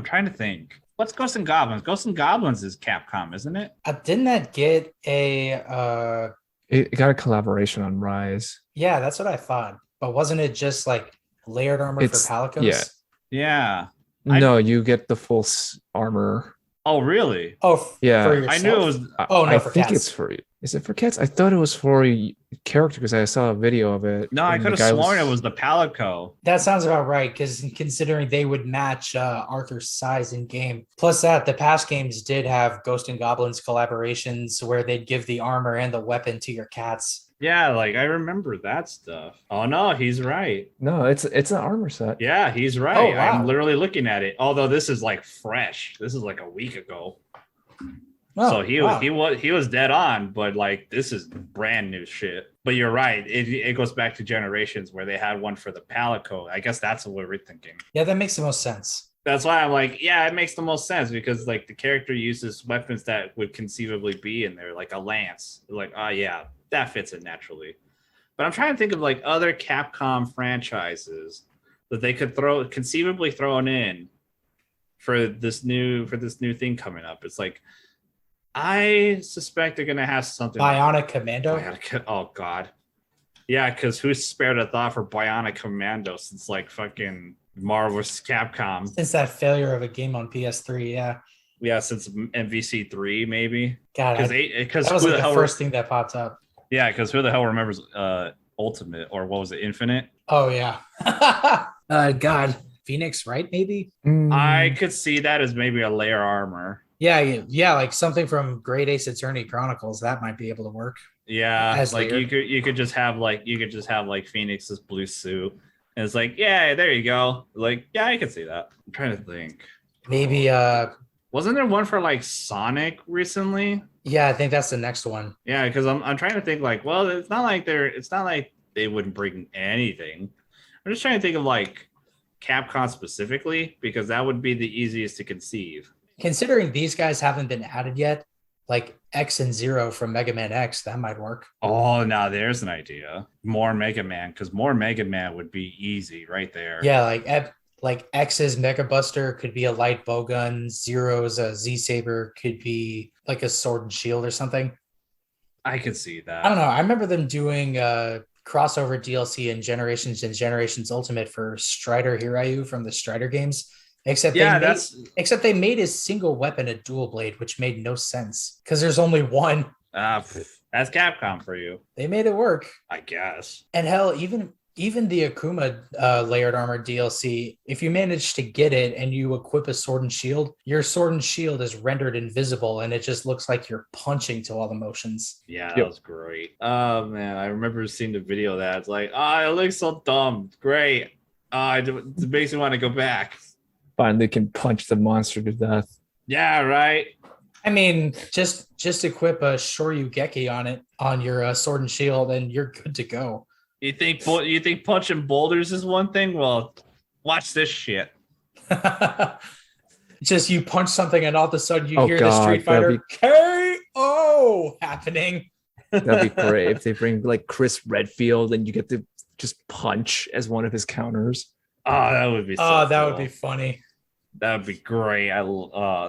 trying to think. What's Ghosts and Goblins? Ghosts and Goblins is Capcom, isn't it?
Didn't that get a?
It got a collaboration on Rise.
Yeah, that's what I thought. But wasn't it just like layered armor for Palicos?
Yeah.
No, you get the full armor.
Oh, really?
Oh,
yeah.
For yourself?
I knew it was.
Oh, no,
I
for
think
cats.
it's for. Is it for cats? I thought it was for a character because I saw a video of it.
No, I could have sworn it was the Palico.
That sounds about right, because considering they would match Arthur's size in game. Plus that, the past games did have Ghost and Goblins collaborations where they'd give the armor and the weapon to your cats.
Yeah, like I remember that stuff. Oh no, he's right.
No, it's an armor set.
Yeah, he's right.
Oh, wow.
I'm literally looking at it. Although this is like fresh. This is like a week ago.
Oh,
So he was dead on, but like this is brand new shit. But you're right. It goes back to Generations where they had one for the Palico. I guess that's what we're thinking.
Yeah, that makes the most sense.
That's why I'm like, yeah, it makes the most sense because like the character uses weapons that would conceivably be in there, like a lance. Like, oh yeah, that fits it naturally. But I'm trying to think of like other Capcom franchises that they could conceivably thrown in for this new thing coming up. It's like I suspect they're gonna have something.
Bionic Commando.
Oh god, yeah, because who's spared a thought for Bionic Commando since like fucking Marvel vs. Capcom.
Since that failure of a game on PS3, yeah.
Yeah, since MVC3 maybe.
God,
Because
that was
who
like
the
the
hell?
first thing that popped up.
Yeah, because who the hell remembers Ultimate, or what was it, Infinite?
Oh yeah. God, Phoenix, right? Maybe.
I could see that as maybe a layer armor.
Yeah, yeah, like something from Great Ace Attorney Chronicles that might be able to work
Yeah,
as
like
layered.
you could just have like Phoenix's blue suit, and it's like, yeah, there you go. Like, yeah, I can see that. I'm trying to think.
Maybe
Wasn't there one for like Sonic recently?
yeah, I think that's the next one.
Yeah, because I'm trying to think like, well, it's not like they wouldn't bring anything. I'm just trying to think of like Capcom specifically, because that would be the easiest to conceive.
Considering these guys haven't been added yet, like X and Zero from Mega Man X, that might work.
Oh, now there's an idea. More Mega Man, because more Mega Man would be easy right there.
Yeah, like X's Mega Buster could be a light bowgun, Zero's Z Saber could be like a sword and shield or something.
I could see that.
I don't know. I remember them doing crossover DLC in Generations and Generations Ultimate for Strider Hiryu from the Strider games. Except they made his single weapon a dual blade, which made no sense because there's only one.
That's Capcom for you.
They made it work,
I guess.
and hell, even the Akuma layered armor DLC, if you manage to get it and you equip a sword and shield, your sword and shield is rendered invisible and it just looks like you're punching to all the motions.
Yeah, that was great. Oh man, I remember seeing the video of that. It's like, it looks so dumb. Great. It makes me want to go back.
Finally can punch the monster to death.
Yeah, right.
I mean, just equip a Shoryugeki on it on your sword and shield, and you're good to go.
You think punching boulders is one thing? Well, watch this shit.
Just you punch something, and all of a sudden you hear
God,
the Street Fighter KO happening.
That'd be great if they bring like Chris Redfield and you get to just punch as one of his counters.
Oh, that would be.
That would be funny.
That would be great.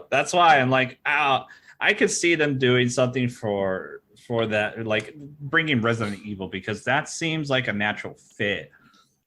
That's why I'm like, I could see them doing something for that, like bringing Resident Evil, because that seems like a natural fit,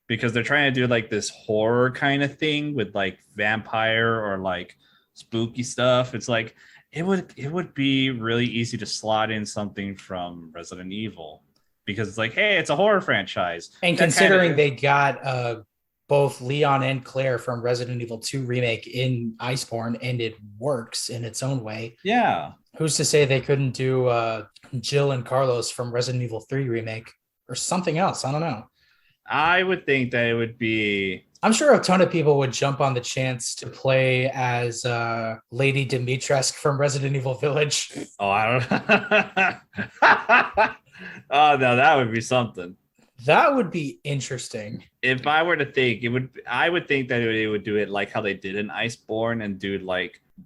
because they're trying to do like this horror kind of thing with like vampire or like spooky stuff. It's like it would be really easy to slot in something from Resident Evil, because it's like, hey, it's a horror franchise.
And considering they got both Leon and Claire from Resident Evil 2 remake in Iceborne, and it works in its own way.
Yeah.
Who's to say they couldn't do Jill and Carlos from Resident Evil 3 remake or something else? I don't know.
I would think that it would be...
I'm sure a ton of people would jump on the chance to play as Lady Dimitrescu from Resident Evil Village.
Oh, I don't... Oh, no, that would be something.
That would be interesting.
If I were to think, I would think that they would do it like how they did in Iceborne, and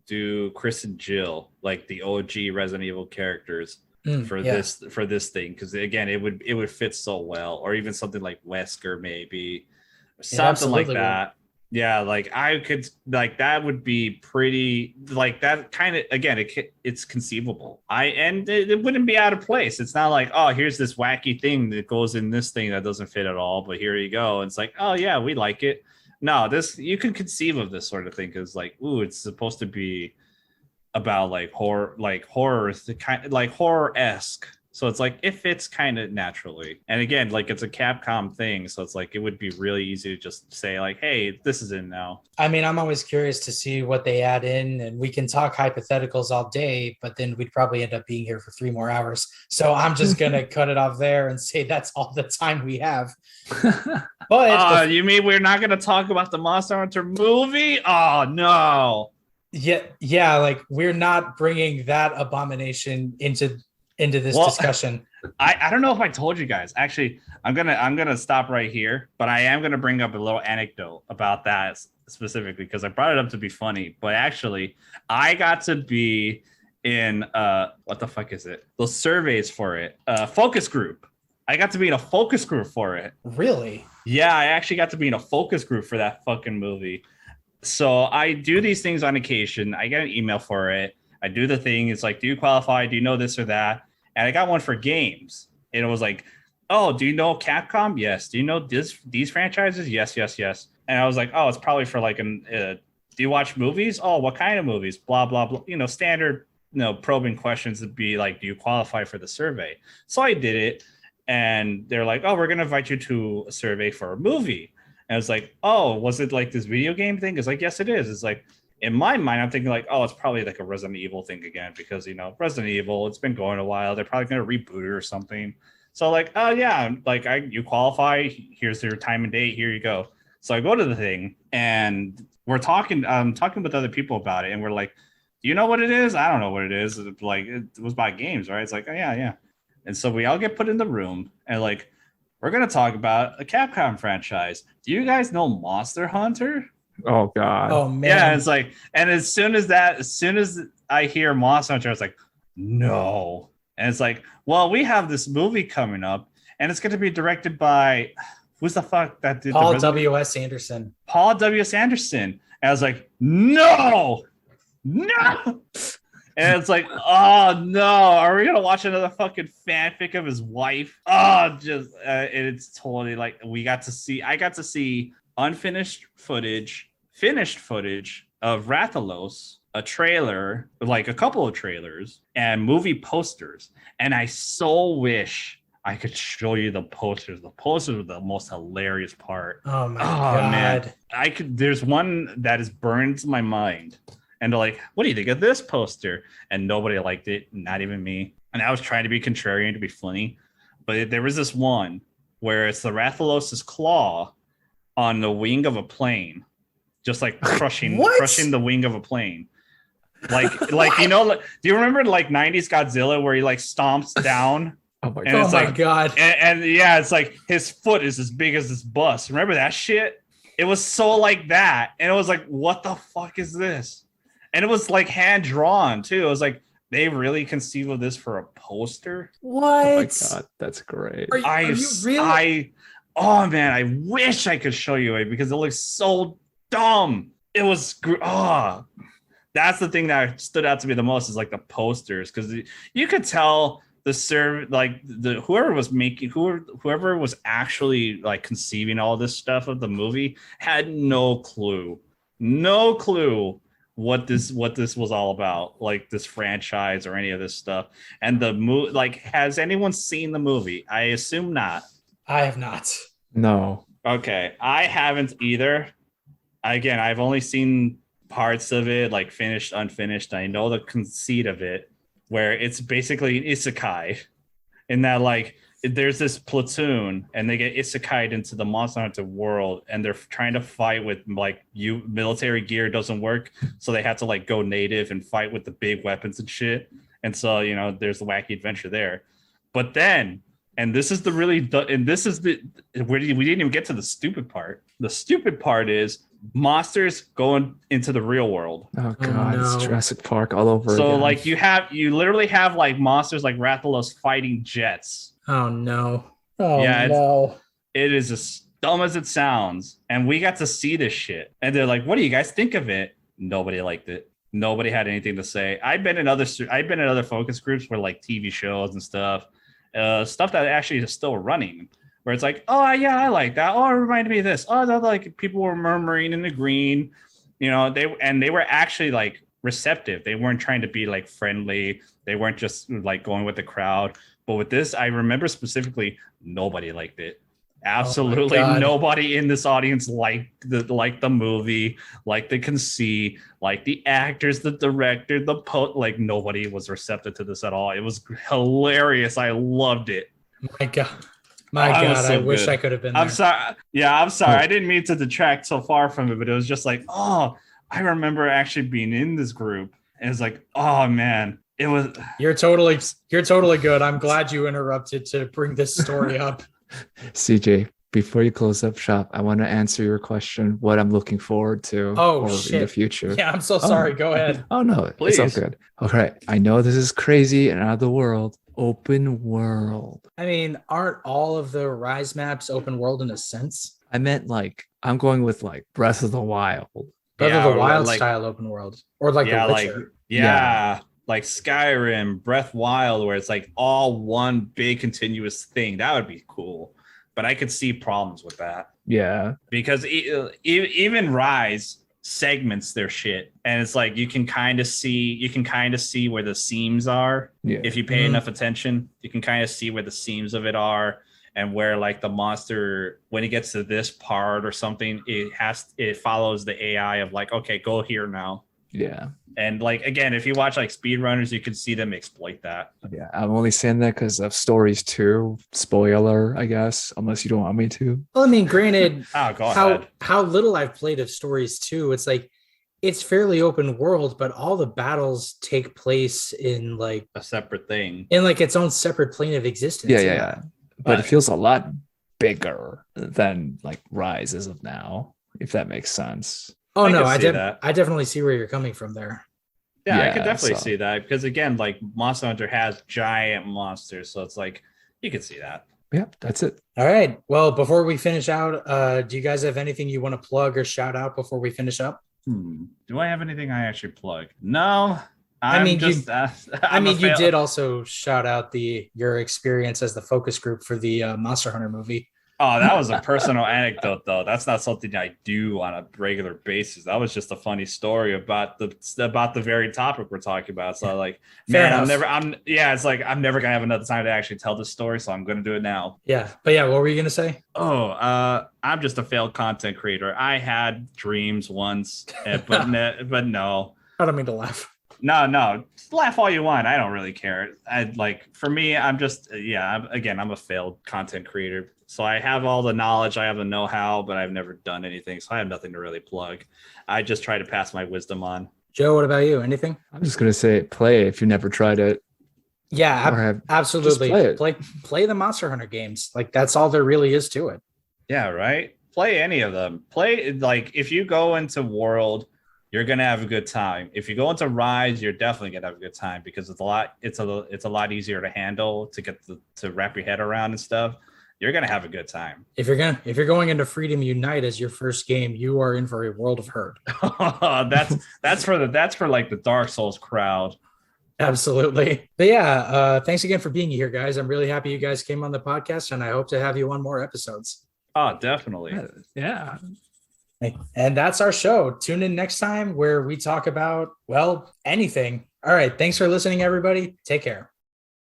do Chris and Jill, like the OG Resident Evil characters for this thing, because again, it would fit so well. Or even something like Wesker, maybe something like that. Yeah, like I could, like that would be pretty, like that kind of, again, it's conceivable. And it wouldn't be out of place. It's not like, oh, here's this wacky thing that goes in this thing that doesn't fit at all, but here you go. And it's like, oh yeah, we like it. No, you can conceive of this sort of thing because, like, ooh, it's supposed to be about like horror, kind of like horror-esque. So it's like it fits kind of naturally. And again, like it's a Capcom thing, so it's like it would be really easy to just say like, hey, this is in now.
I mean, I'm always curious to see what they add in, and we can talk hypotheticals all day, but then we'd probably end up being here for 3 more hours. So I'm just gonna cut it off there and say that's all the time we have. But
you mean we're not gonna talk about the Monster Hunter movie? Oh no.
Yeah, like we're not bringing that abomination into this discussion.
I don't know if I told you guys. Actually, I'm gonna stop right here, but I am gonna bring up a little anecdote about that specifically because I brought it up to be funny. But actually, I got to be in what the fuck is it? Those surveys for it. Focus group. I got to be in a focus group for it.
Really?
Yeah, I actually got to be in a focus group for that fucking movie. So I do these things on occasion. I get an email for it. I do the thing. It's like, do you qualify? Do you know this or that? And I got one for games. And it was like, oh, do you know Capcom? Yes. Do you know these franchises? Yes. And I was like, oh, it's probably for like do you watch movies? Oh, what kind of movies? Blah, blah, blah. Standard, probing questions would be like, do you qualify for the survey? So I did it. And they're like, oh, we're going to invite you to a survey for a movie. And I was like, oh, was it like this video game thing? It's like, yes, it is. It's like, in my mind, I'm thinking like, oh, it's probably like a Resident Evil thing again, because, Resident Evil, it's been going a while. They're probably going to reboot it or something. So like, oh yeah, like you qualify. Here's your time and date. Here you go. So I go to the thing and we're talking with other people about it. And we're like, do you know what it is? I don't know what it is. Like, it was about games, right? It's like, oh yeah, yeah. And so we all get put in the room and like, we're going to talk about a Capcom franchise. Do you guys know Monster Hunter?
Oh God.
Oh man.
Yeah, it's like, and as soon as I hear Monster Hunter, I was like, no. And it's like, well, we have this movie coming up and it's going to be directed by, who's the fuck that did
Paul W.S. Anderson.
Paul W.S. Anderson. And I was like, no. And it's like, oh no, are we gonna watch another fucking fanfic of his wife? Oh, just it's totally like I got to see unfinished footage, finished footage of Rathalos, a trailer, like a couple of trailers, and movie posters. And I so wish I could show you the posters. The posters were the most hilarious part.
Oh my God.
Man. There's one that is burned to my mind. And they're like, what do you think of this poster? And nobody liked it, not even me. And I was trying to be contrarian, to be funny. But there was this one where it's the Rathalos' claw on the wing of a plane, just like crushing the wing of a plane. Like do you remember like 90s Godzilla where he like stomps down?
Oh my
and
God.
It's
my
like,
God.
And yeah, it's like his foot is as big as this bus. Remember that shit? It was so like that. And it was like, what the fuck is this? And it was like hand drawn too. It was like, they really conceive of this for a poster.
What?
Oh my God, that's great.
Are you really?
Oh man, I wish I could show you it because it looks so dumb. It was that's the thing that stood out to me the most is like the posters, because you could tell whoever was actually like conceiving all this stuff of the movie had no clue what this was all about, like this franchise or any of this stuff. And the movie, like, has anyone seen the movie? I assume not.
I have not.
No.
Okay, I haven't either. Again, I've only seen parts of it, like finished, unfinished. I know the conceit of it, where it's basically an isekai, in that like there's this platoon and they get isekai'd into the Monster Hunter world, and they're trying to fight with like military gear doesn't work, so they have to like go native and fight with the big weapons and shit. And so there's the wacky adventure there. But then, and this is where we didn't even get to the stupid part. The stupid part is monsters going into the real world.
Oh God, no. It's Jurassic Park all over
so
again.
Like you literally have like monsters like Rathalos fighting jets.
Oh no. Oh
yeah,
no.
It is as dumb as it sounds. And we got to see this shit. And they're like, what do you guys think of it? Nobody liked it. Nobody had anything to say. I've been in other focus groups where like TV shows and stuff that actually is still running, where it's like, oh yeah, I like that. Oh, it reminded me of this. Oh, like people were murmuring and agreeing, they were actually like receptive. They weren't trying to be like friendly. They weren't just like going with the crowd. But with this, I remember specifically, nobody liked it. Absolutely nobody in this audience liked the movie, liked the conceit, like the actors, the director, like nobody was receptive to this at all. It was hilarious. I loved it.
My God. I wish I could have been there.
I'm sorry. Yeah, I'm sorry. I didn't mean to detract so far from it, but it was just like, oh, I remember actually being in this group. And it's like, oh man, it was.
You're totally good. I'm glad you interrupted to bring this story up.
CJ, before you close up shop, I want to answer your question, what I'm looking forward to in the future.
Yeah, I'm so sorry. Go ahead.
Oh, no,
please.
It's all good. Okay, I know this is crazy and out of the world. Open world.
I mean, aren't all of the Rise maps open world in a sense?
I meant like, I'm going with like Breath of the Wild.
Breath of the Wild style open world. Or like The Witcher.
Like Skyrim, Breath Wild, where it's like all one big continuous thing. That would be cool. But but I could see problems with that
Yeah.
because even Rise segments their shit, and it's like you can kind of see where the seams are.
Yeah.
If you pay enough attention, you can kind of see where the seams of it are, and where like the monster, when it gets to this part or something, it follows the AI of like, okay, go here now.
Yeah.
And like, again, if you watch like speedrunners, you can see them exploit that.
Yeah. I'm only saying that because of Stories 2. Spoiler, I guess, unless you don't want me to.
Well, I mean, granted,
Oh, go ahead.
how little I've played of Stories 2, it's like it's fairly open world, but all the battles take place in like
A separate thing.
its own separate plane of existence.
Yeah. But it feels a lot bigger than like Rise as of now, if that makes sense.
Oh no,
I
definitely see where you're coming from there.
Yeah, I could definitely see that because again, like Monster Hunter has giant monsters, so it's like you could see that.
Yeah, that's it.
All right. Well, before we finish out, do you guys have anything you want to plug or shout out before we finish up?
Do I have anything I actually plug? No.
You did also shout out your experience as the focus group for the Monster Hunter movie.
Oh, that was a personal anecdote, though. That's not something I do on a regular basis. That was just a funny story about the very topic we're talking about. So, like, I'm never gonna have another time to actually tell this story. So I'm gonna do it now.
Yeah, but yeah, what were you gonna say?
I'm just a failed content creator. I had dreams once, but no.
I don't mean to laugh.
No, laugh all you want. I don't really care. For me, I'm just I'm a failed content creator. So I have all the knowledge, I have the know-how, but I've never done anything. So I have nothing to really plug. I just try to pass my wisdom on.
Joe, what about you? Anything?
I'm just gonna say play if you never tried it.
Yeah, absolutely. Play the Monster Hunter games. Like that's all there really is to it.
Yeah, right. Play any of them. Play like if you go into World, you're gonna have a good time. If you go into Rise, you're definitely gonna have a good time because it's a lot easier to handle to wrap your head around and stuff. You're gonna have a good time.
If you're going into Freedom Unite as your first game, you are in for a world of hurt.
that's for like the Dark Souls crowd.
Absolutely. But yeah, thanks again for being here, guys. I'm really happy you guys came on the podcast, and I hope to have you on more episodes.
Oh, definitely.
Yeah.
And that's our show. Tune in next time where we talk about, well, anything. All right. Thanks for listening, everybody. Take care.